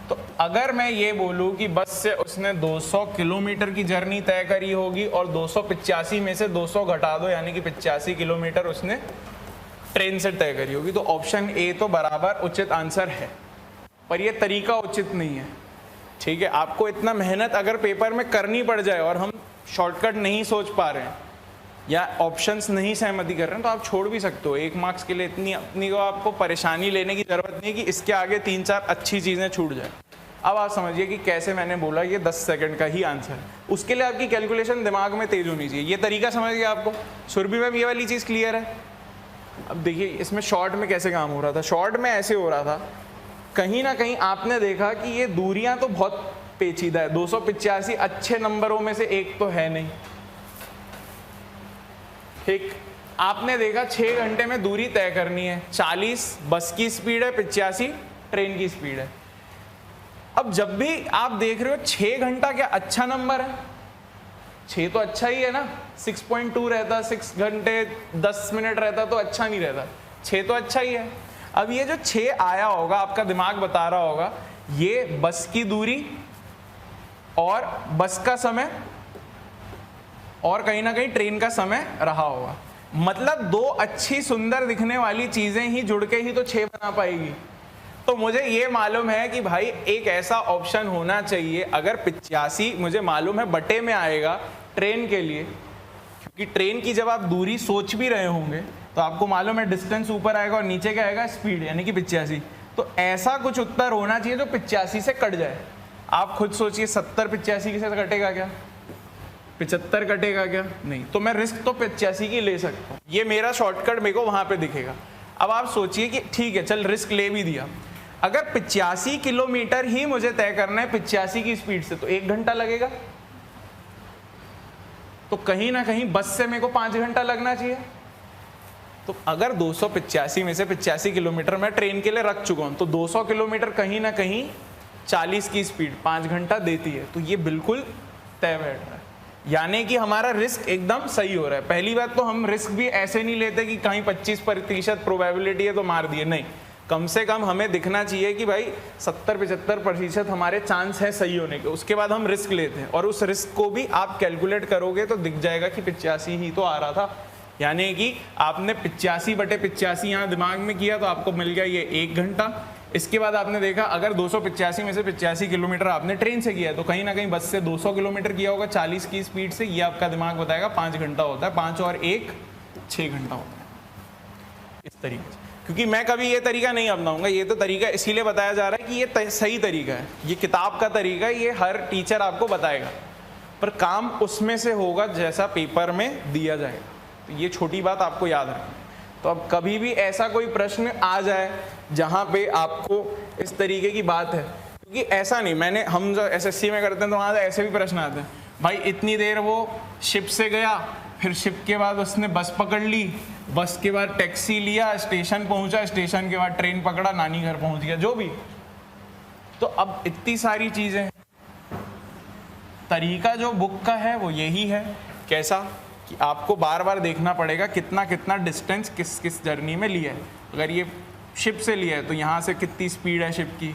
तो अगर मैं ये बोलूं कि बस से उसने 200 किलोमीटर की जर्नी तय करी होगी और 285 में से 200 घटा दो, यानी कि 85 किलोमीटर उसने ट्रेन से तय करी होगी, तो ऑप्शन ए तो बराबर उचित आंसर है। पर ये तरीका उचित नहीं है। ठीक है, आपको इतना मेहनत अगर पेपर में करनी पड़ जाए और हम शॉर्टकट नहीं सोच पा रहे हैं या ऑप्शंस नहीं सहमति कर रहे हैं, तो आप छोड़ भी सकते हो। 1 मार्क्स के लिए इतनी अपनी को आपको परेशानी लेने की जरूरत नहीं है कि इसके आगे 3-4 अच्छी चीज़ें छूट जाए। अब आप समझिए कि कैसे मैंने बोला ये 10 सेकंड का ही आंसर है। उसके लिए आपकी कैलकुलेशन दिमाग में तेज होनी चाहिए। ये तरीका समझ गया आपको? सुरभि मैम ये वाली चीज़ क्लियर है? अब देखिए इसमें शॉर्ट में कैसे काम हो रहा था। शॉर्ट में ऐसे हो रहा था, कहीं ना कहीं आपने देखा कि ये दूरियां तो बहुत पेचीदा है। 285 अच्छे नंबरों में से एक तो है नहीं। ठीक, आपने देखा 6 घंटे में दूरी तय करनी है। 40 बस की स्पीड है, 85 ट्रेन की स्पीड है। अब जब भी आप देख रहे हो 6 घंटा क्या अच्छा नंबर है? 6 तो अच्छा ही है ना। 6.2 रहता, 6 घंटे 10 मिनट रहता तो अच्छा नहीं रहता। 6 तो अच्छा ही है। अब ये जो 6 आया होगा, आपका दिमाग बता रहा होगा ये बस की दूरी और बस का समय और कहीं ना कहीं ट्रेन का समय रहा होगा। मतलब 2 अच्छी सुंदर दिखने वाली चीजें ही जुड़ के ही तो 6 बना पाएगी। तो मुझे ये मालूम है कि भाई एक ऐसा ऑप्शन होना चाहिए, अगर 85 मुझे मालूम है बटे में आएगा ट्रेन के लिए, क्योंकि ट्रेन की जब आप दूरी सोच भी रहे होंगे तो आपको मालूम है डिस्टेंस ऊपर आएगा और नीचे क्या आएगा? स्पीड, यानी कि 85। तो ऐसा कुछ उत्तर होना चाहिए जो 85 से कट जाए। आप खुद सोचिए 70 85 से कटेगा क्या? 75 कटेगा क्या? नहीं। तो मैं रिस्क तो 85 की ले सकता हूँ। ये मेरा शॉर्टकट मेरे को वहां पे दिखेगा। अब आप सोचिए कि ठीक है चल रिस्क ले भी दिया, अगर 85 किलोमीटर ही मुझे तय करना है 85 की स्पीड से तो 1 घंटा लगेगा। तो कहीं ना कहीं बस से मेरे को 5 घंटा लगना चाहिए। तो अगर 285 में से 85 किलोमीटर मैं ट्रेन के लिए रख चुका हूं, तो 200 किलोमीटर कहीं ना कहीं 40 की स्पीड 5 घंटा देती है। तो ये बिल्कुल तय बैठ रहा है, यानी कि हमारा रिस्क एकदम सही हो रहा है। पहली बात तो हम रिस्क भी ऐसे नहीं लेते कि कहीं 25% प्रोबेबिलिटी है तो मार दिए, नहीं। कम से कम हमें दिखना चाहिए कि भाई 70-75% हमारे चांस है सही होने के, उसके बाद हम रिस्क लेते हैं। और उस रिस्क को भी आप कैलकुलेट करोगे तो दिख जाएगा कि 85 ही तो आ रहा था, यानी कि आपने 85/85 यहाँ दिमाग में किया तो आपको मिल गया ये 1 घंटा। इसके बाद आपने देखा अगर 285 में से 85 किलोमीटर आपने ट्रेन से किया है तो कहीं ना कहीं बस से 200 किलोमीटर किया होगा 40 की स्पीड से, ये आपका दिमाग बताएगा 5 घंटा होता है। 5 और 1 6 घंटा होता है। इस तरीके से, क्योंकि मैं कभी ये तरीका नहीं अपनाऊंगा, ये तो तरीका इसीलिए बताया जा रहा है कि ये सही तरीका है, ये किताब का तरीका है, ये हर टीचर आपको बताएगा, पर काम उसमें से होगा जैसा पेपर में दिया जाएगा। तो ये छोटी बात आपको याद रखनी। तो अब कभी भी ऐसा कोई प्रश्न आ जाए जहाँ पे आपको इस तरीके की बात है, क्योंकि ऐसा नहीं, हम जो SSC में करते हैं तो वहाँ ऐसे भी प्रश्न आते हैं, भाई इतनी देर वो शिप से गया, फिर शिप के बाद उसने बस पकड़ ली, बस के बाद टैक्सी लिया, स्टेशन पहुंचा, स्टेशन के बाद ट्रेन पकड़ा, नानी घर पहुंच गया, जो भी। तो अब इतनी सारी चीजें, तरीका जो बुक का है वो यही है। कैसा कि आपको बार बार देखना पड़ेगा कितना कितना डिस्टेंस किस किस जर्नी में लिया है। अगर ये शिप से लिया है तो यहाँ से कितनी स्पीड है शिप की,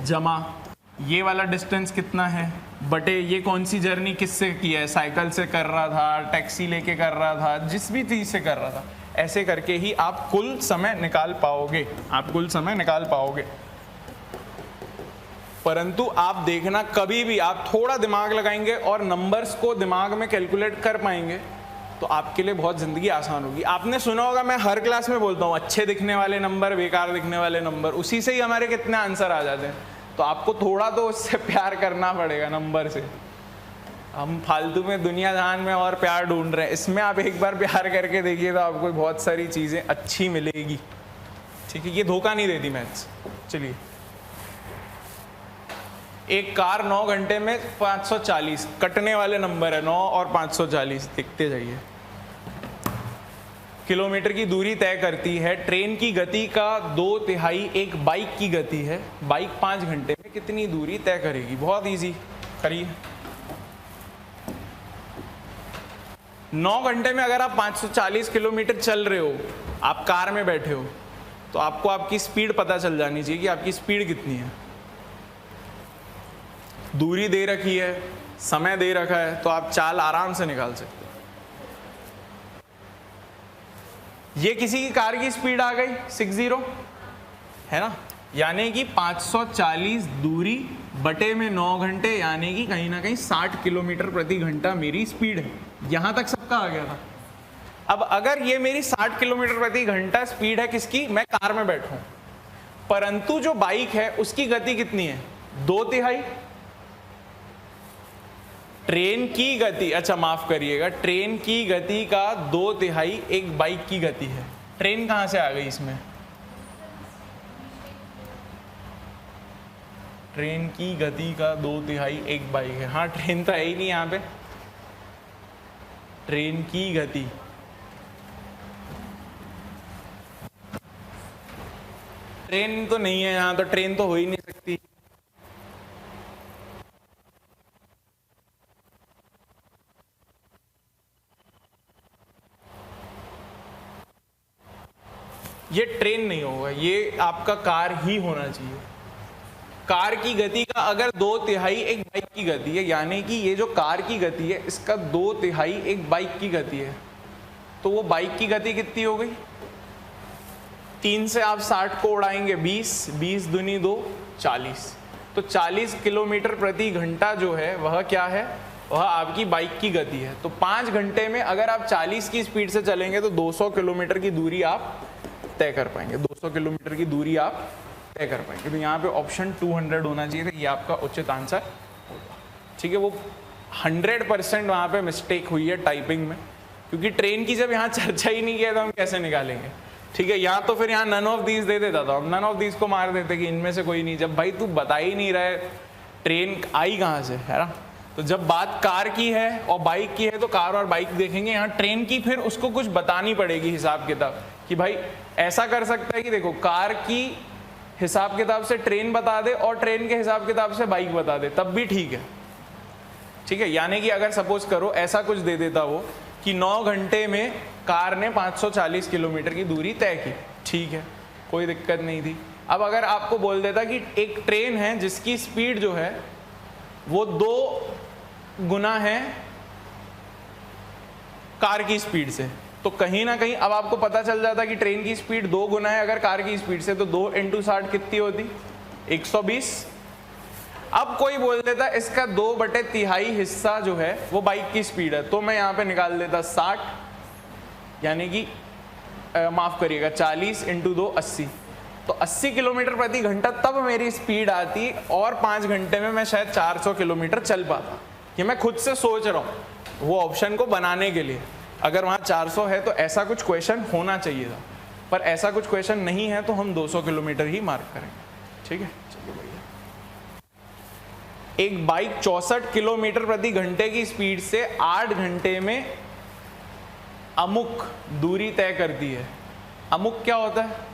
जमा ये वाला डिस्टेंस कितना है, बटे ये कौन सी जर्नी किससे की है, साइकिल से कर रहा था, टैक्सी लेके कर रहा था, जिस भी चीज़ से कर रहा था। ऐसे करके ही आप कुल समय निकाल पाओगे, आप कुल समय निकाल पाओगे। परंतु आप देखना कभी भी आप थोड़ा दिमाग लगाएंगे और नंबर्स को दिमाग में कैलकुलेट कर पाएंगे तो आपके लिए बहुत ज़िंदगी आसान होगी। आपने सुना होगा, मैं हर क्लास में बोलता हूँ, अच्छे दिखने वाले नंबर, बेकार दिखने वाले नंबर, उसी से ही हमारे कितने आंसर आ जाते हैं। तो आपको थोड़ा तो उससे प्यार करना पड़ेगा, नंबर से। हम फालतू में दुनिया जहान में और प्यार ढूंढ रहे हैं, इसमें आप एक बार प्यार करके देखिए तो आपको बहुत सारी चीज़ें अच्छी मिलेगी। ठीक है, ये धोखा नहीं देती मैथ्स। चलिए, एक कार 9 घंटे में 540, कटने वाले नंबर है 9 और 540, देखते जाइए, किलोमीटर की दूरी तय करती है। ट्रेन की गति का 2/3 एक बाइक की गति है। बाइक 5 घंटे में कितनी दूरी तय करेगी? बहुत इजी, करिए। 9 घंटे में अगर आप 540 किलोमीटर चल रहे हो, आप कार में बैठे हो, तो आपको आपकी स्पीड पता चल जानी चाहिए कि आपकी स्पीड कितनी है। दूरी दे रखी है, समय दे रखा है, तो आप चाल आराम से निकाल सकते हो। ये किसी की कार की स्पीड आ गई 60 है ना, यानी कि 540 दूरी बटे में 9 घंटे, यानी कि कहीं ना कहीं 60 किलोमीटर प्रति घंटा मेरी स्पीड है। यहां तक सबका आ गया था। अब अगर ये मेरी 60 किलोमीटर प्रति घंटा स्पीड है किसकी, मैं कार में बैठा हूं, परंतु जो बाइक है उसकी गति कितनी है? 2/3। ट्रेन की गति, अच्छा माफ करिएगा, ट्रेन की गति का 2/3 एक बाइक की गति है। ट्रेन कहां से आ गई इसमें? ट्रेन की गति का 2/3 एक बाइक है। हाँ, ट्रेन तो है ही नहीं यहां पे। ट्रेन की गति, ट्रेन तो नहीं है यहां, तो ट्रेन तो हो ही नहीं सकती। ये ट्रेन नहीं होगा, ये आपका कार ही होना चाहिए। कार की गति का अगर 2/3 एक बाइक की गति है, यानी कि ये जो कार की गति है इसका 2/3 एक बाइक की गति है, तो वो बाइक की गति कितनी हो गई? 3 से आप 60 को उड़ाएंगे 20, 20 दूनी 2, 40। तो 40 किलोमीटर प्रति घंटा जो है वह क्या है? वह आपकी बाइक की गति है। तो 5 घंटे में अगर आप 40 की स्पीड से चलेंगे तो 200 किलोमीटर की दूरी आप तय कर पाएंगे। 200 किलोमीटर की दूरी आप तय कर पाएंगे। तो यहाँ पे ऑप्शन 200 होना चाहिए था, ये आपका उचित आंसर होगा। ठीक है, वो 100% वहाँ पे मिस्टेक हुई है टाइपिंग में, क्योंकि ट्रेन की जब यहाँ चर्चा ही नहीं किया तो हम कैसे निकालेंगे? ठीक है, यहाँ तो फिर यहाँ नन ऑफ दीज दे देता था, हम नन ऑफ दीज को मार देते कि इनमें से कोई नहीं। जब भाई तू बता ही नहीं रहे ट्रेन आई कहाँ से, है ना, तो जब बात कार की है और बाइक की है तो कार और बाइक देखेंगे। यहाँ ट्रेन की फिर उसको कुछ बतानी पड़ेगी हिसाब किताब, कि भाई ऐसा कर सकता है कि देखो कार की हिसाब किताब से ट्रेन बता दे और ट्रेन के हिसाब किताब से बाइक बता दे, तब भी ठीक है। ठीक है, यानी कि अगर सपोज करो ऐसा कुछ दे देता वो कि 9 घंटे में कार ने 540 किलोमीटर की दूरी तय की, ठीक है, कोई दिक्कत नहीं थी। अब अगर आपको बोल देता कि एक ट्रेन है जिसकी स्पीड जो है वो 2 गुना है कार की स्पीड से, तो कहीं ना कहीं अब आपको पता चल जाता कि ट्रेन की स्पीड 2 गुना है अगर कार की स्पीड से, तो 2 × 60 कितनी होती? 120। अब कोई बोल देता इसका 2/3 हिस्सा जो है वो बाइक की स्पीड है, तो मैं यहाँ पे निकाल देता 60, यानी कि माफ करिएगा 40 × 2 80, तो 80 किलोमीटर प्रति घंटा तब मेरी स्पीड आती, और 5 घंटे में मैं शायद 400 किलोमीटर चल पाता। ये मैं खुद से सोच रहा हूँ वो ऑप्शन को बनाने के लिए। अगर वहाँ 400 है तो ऐसा कुछ क्वेश्चन होना चाहिए था, पर ऐसा कुछ क्वेश्चन नहीं है तो हम 200 किलोमीटर ही मार्क करेंगे। ठीक है, चलिए भैया। एक बाइक 64 किलोमीटर प्रति घंटे की स्पीड से 8 घंटे में अमुक दूरी तय करती है। अमुक क्या होता है?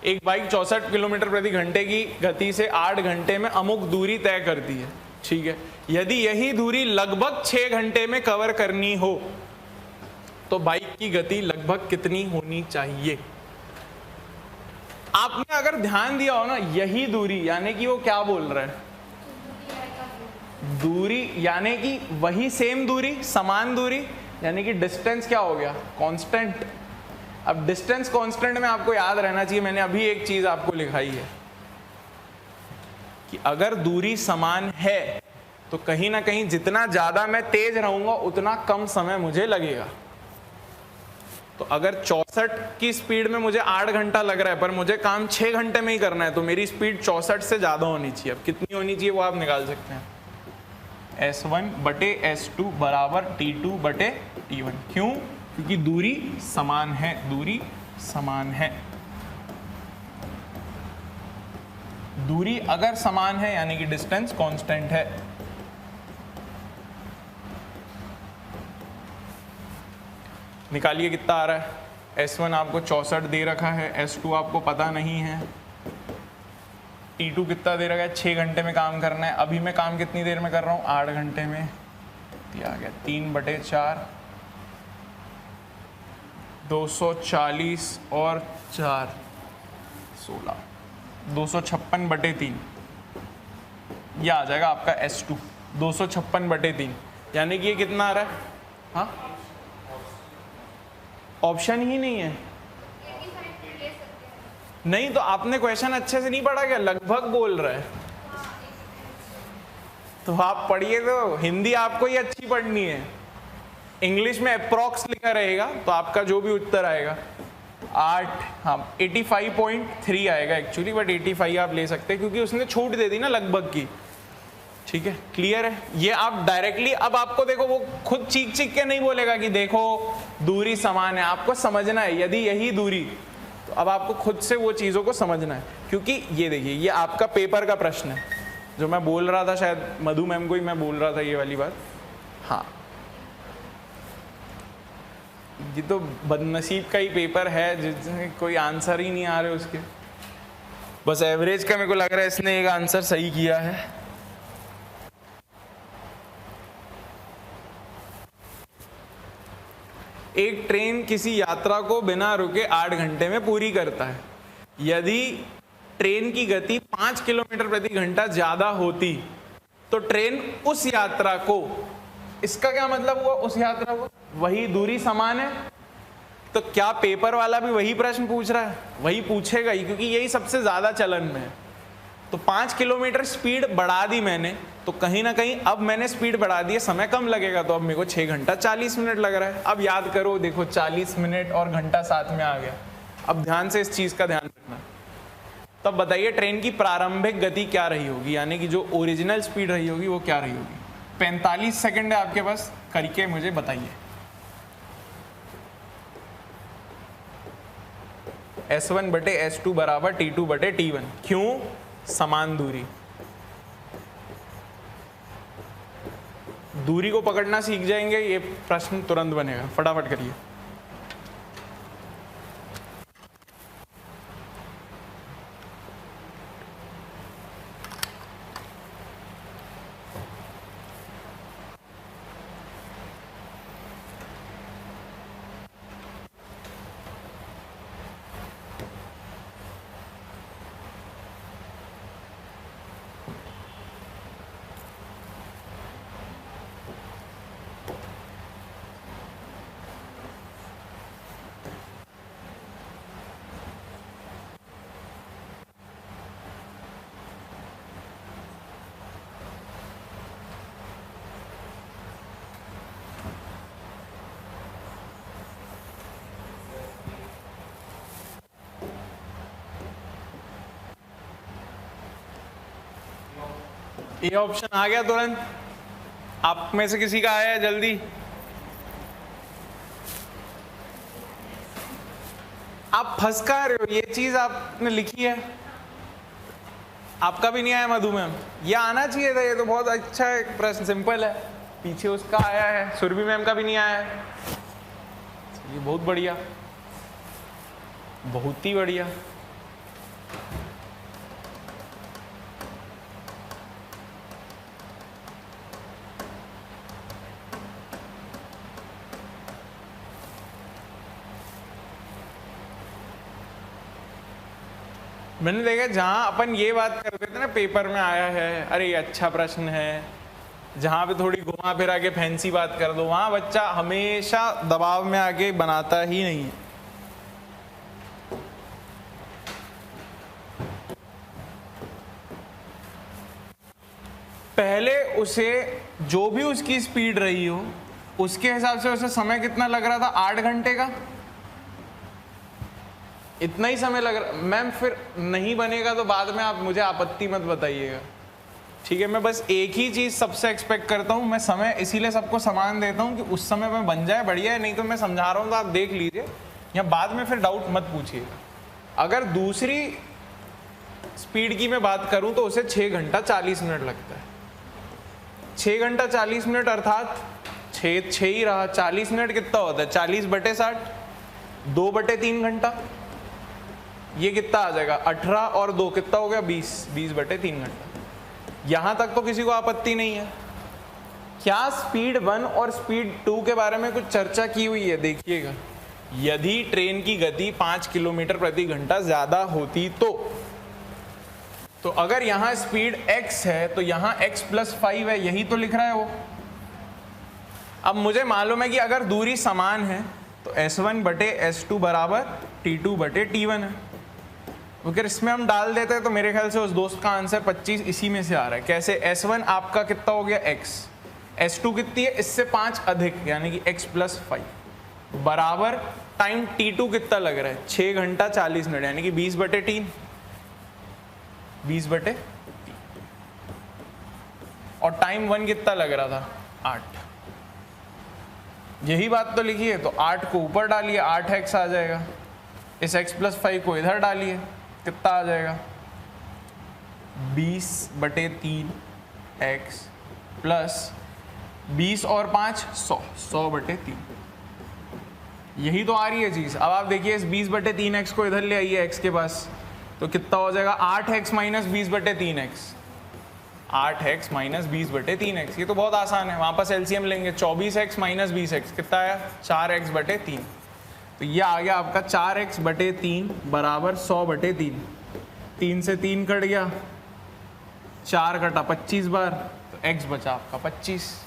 एक बाइक 64 किलोमीटर प्रति घंटे की गति से 8 घंटे में अमुक दूरी तय करती है। ठीक है, यदि यही दूरी लगभग 6 घंटे में कवर करनी हो तो बाइक की गति लगभग कितनी होनी चाहिए? आपने अगर ध्यान दिया हो ना, यही दूरी यानी कि वो क्या बोल रहा है? दूरी यानी कि वही सेम दूरी, समान दूरी, यानी कि डिस्टेंस क्या हो गया? कांस्टेंट। अब डिस्टेंस कांस्टेंट में आपको याद रहना चाहिए, मैंने अभी एक चीज आपको लिखाई है कि अगर दूरी समान है तो कहीं ना कहीं जितना ज्यादा मैं तेज रहूंगा उतना कम समय मुझे लगेगा। तो अगर 64 की स्पीड में मुझे 8 घंटा लग रहा है पर मुझे काम 6 घंटे में ही करना है, तो मेरी स्पीड 64 से ज़्यादा होनी चाहिए। अब कितनी होनी चाहिए वो आप निकाल सकते हैं, S1 बटे S2 बराबर T2 बटे T1। क्यों? क्योंकि दूरी समान है, दूरी समान है। दूरी अगर समान है यानी कि डिस्टेंस कांस्टेंट है। निकालिए कितना आ रहा है। S1 आपको 64 दे रखा है, S2 आपको पता नहीं है, T2 कितना दे रखा है, 6 घंटे में काम करना है। अभी मैं काम कितनी देर में कर रहा हूँ, 8 घंटे में। दिया गया 3 बटे 4, 240 और 4 16, 256 बटे 3, यह आ जाएगा आपका S2, 256 बटे 3। यानी कि ये कितना आ रहा है, हाँ ऑप्शन ही नहीं है। नहीं तो आपने क्वेश्चन अच्छे से नहीं पढ़ा क्या, लगभग बोल रहा है। तो आप पढ़िए, तो हिंदी आपको ही अच्छी पढ़नी है। इंग्लिश में अप्रॉक्स लिखा रहेगा तो आपका जो भी उत्तर आएगा 8, हाँ 85.3 आएगा एक्चुअली, बट 85 आप ले सकते हैं क्योंकि उसने छूट दे दी ना लगभग की। ठीक है, क्लियर है। ये आप डायरेक्टली, अब आपको देखो वो खुद चीख चीख के नहीं बोलेगा कि देखो दूरी समान है, आपको समझना है। यदि यही दूरी, तो अब आपको खुद से वो चीज़ों को समझना है। क्योंकि ये देखिए, ये आपका पेपर का प्रश्न है, जो मैं बोल रहा था, शायद मधु मैम को ही मैं बोल रहा था ये वाली बात। हाँ, ये तो बदनसीब का ही पेपर है जिसमें कोई आंसर ही नहीं आ रहे उसके, बस एवरेज का मेरे को लग रहा है इसने एक आंसर सही किया है। एक ट्रेन किसी यात्रा को बिना रुके 8 घंटे में पूरी करता है। यदि ट्रेन की गति 5 किलोमीटर प्रति घंटा ज्यादा होती तो ट्रेन उस यात्रा को, इसका क्या मतलब हुआ, उस यात्रा को, वही दूरी समान है। तो क्या पेपर वाला भी वही प्रश्न पूछ रहा है, वही पूछेगा ही, क्योंकि यही सबसे ज्यादा चलन में है। तो 5 किलोमीटर स्पीड बढ़ा दी मैंने, तो कहीं ना कहीं अब मैंने स्पीड बढ़ा दी है, समय कम लगेगा, तो अब मेरे को 6 घंटा 40 मिनट लग रहा है। अब याद करो, देखो 40 मिनट और घंटा साथ में आ गया। अब ध्यान से इस चीज का ध्यान रखना। तब बताइए ट्रेन की प्रारंभिक गति क्या रही होगी, यानी कि जो ओरिजिनल स्पीड रही होगी वो क्या रही होगी। 45 सेकंड है आपके पास, करके मुझे बताइए। S1 बटे S2 बराबर T2 बटे T1। क्यों? समान दूरी। दूरी को पकड़ना सीख जाएंगे, ये प्रश्न तुरंत बनेगा। फटाफट करिए। ये ऑप्शन आ गया तुरंत, आप में से किसी का आया है? जल्दी। आप फंस का रहे हो, ये चीज आपने लिखी है, आपका भी नहीं आया मधु मैम, ये आना चाहिए था। ये तो बहुत अच्छा है प्रश्न, सिंपल है। पीछे उसका आया है, सुरभि मैम का भी नहीं आया है। ये बहुत बढ़िया, बहुत ही बढ़िया। मैंने देखा जहां अपन ये बात करते थे ना, पेपर में आया है, अरे ये अच्छा प्रश्न है, जहां पे थोड़ी घुमा फिरा के फैंसी बात कर दो, वहां बच्चा हमेशा दबाव में आके बनाता ही नहीं है। पहले उसे जो भी उसकी स्पीड रही हो उसके हिसाब से उसे समय कितना लग रहा था, 8 घंटे का। इतना ही समय लग रहा मैम, फिर नहीं बनेगा तो बाद में आप मुझे आपत्ति मत बताइएगा, ठीक है। मैं बस एक ही चीज़ सबसे एक्सपेक्ट करता हूँ, मैं समय इसीलिए सबको समान देता हूँ कि उस समय में बन जाए बढ़िया है, नहीं तो मैं समझा रहा हूँ तो आप देख लीजिए, या बाद में फिर डाउट मत पूछिएगा। अगर दूसरी स्पीड की मैं बात करूँ तो उसे 6 घंटा 40 मिनट लगता है। 6 घंटा 40 मिनट अर्थात 6 ही रहा, 40 मिनट कितना होता है, 40/60, 2/3 घंटा, ये कितना आ जाएगा 18 और 2 कितना हो गया 20, 20/3 घंटा। यहां तक तो किसी को आपत्ति नहीं है। क्या स्पीड 1 और स्पीड 2 के बारे में कुछ चर्चा की हुई है? देखिएगा, यदि ट्रेन की गति 5 किलोमीटर प्रति घंटा ज्यादा होती तो अगर यहां स्पीड x है तो यहां x+5 है, यही तो लिख रहा है वो। अब मुझे मालूम है कि अगर दूरी समान है तो S1/S2 बराबर T2/T1 है। अगर इसमें हम डाल देते हैं तो मेरे ख्याल से उस दोस्त का आंसर 25 इसी में से आ रहा है। कैसे? S1 आपका कितना हो गया x, S2 कितनी है, इससे 5 अधिक यानी कि x+5 बराबर टाइम T2 कितना लग रहा है 6 घंटा 40 मिनट यानी कि 20/3, 20/3 और टाइम 1 कितना लग रहा था 8। यही बात तो लिखी है, तो 8 को ऊपर डालिए 8x आ जाएगा, इस x+5 को इधर डालिए कितना आ जाएगा 20/3x प्लस 20 और 5 100, 100/3। यही तो आ रही है चीज। अब आप देखिए इस 20/3x को इधर ले आइए x के पास, तो कितना हो जाएगा 8x - 20/3x, 8x - 20/3x। ये तो बहुत आसान है, वापस एलसीएम लेंगे, 24x - 20x कितना आया 4x/3। तो ये आ गया आपका 4x/3 बराबर 100/3। 3 से 3 कट गया, 4 कटा 25 बार, तो x बचा आपका 25।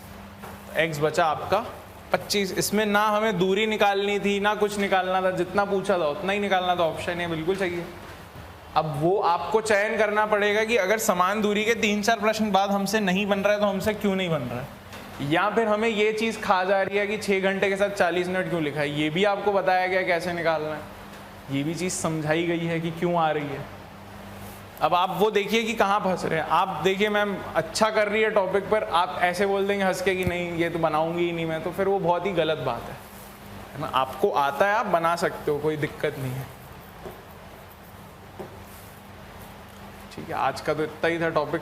x बचा आपका 25। इसमें ना हमें दूरी निकालनी थी ना कुछ निकालना था, जितना पूछा था उतना ही निकालना था, ऑप्शन है बिल्कुल सही है। अब वो आपको चयन करना पड़ेगा कि अगर समान दूरी के 3-4 प्रश्न बाद हमसे नहीं बन रहा है तो हमसे क्यों नहीं बन रहा है, या फिर हमें ये चीज़ खा जा रही है कि 6 घंटे के साथ 40 मिनट क्यों लिखा है, ये भी आपको बताया गया कैसे निकालना है, ये भी चीज़ समझाई गई है कि क्यों आ रही है। अब आप वो देखिए कि कहाँ फंस रहे हैं। आप देखिए मैम अच्छा कर रही है टॉपिक पर, आप ऐसे बोल देंगे हंस के कि नहीं ये तो बनाऊंगी ही नहीं मैं, तो फिर वो बहुत ही गलत बात है ना। आपको आता है आप बना सकते हो, कोई दिक्कत नहीं है। ठीक है, आज का तो इतना ही था टॉपिक।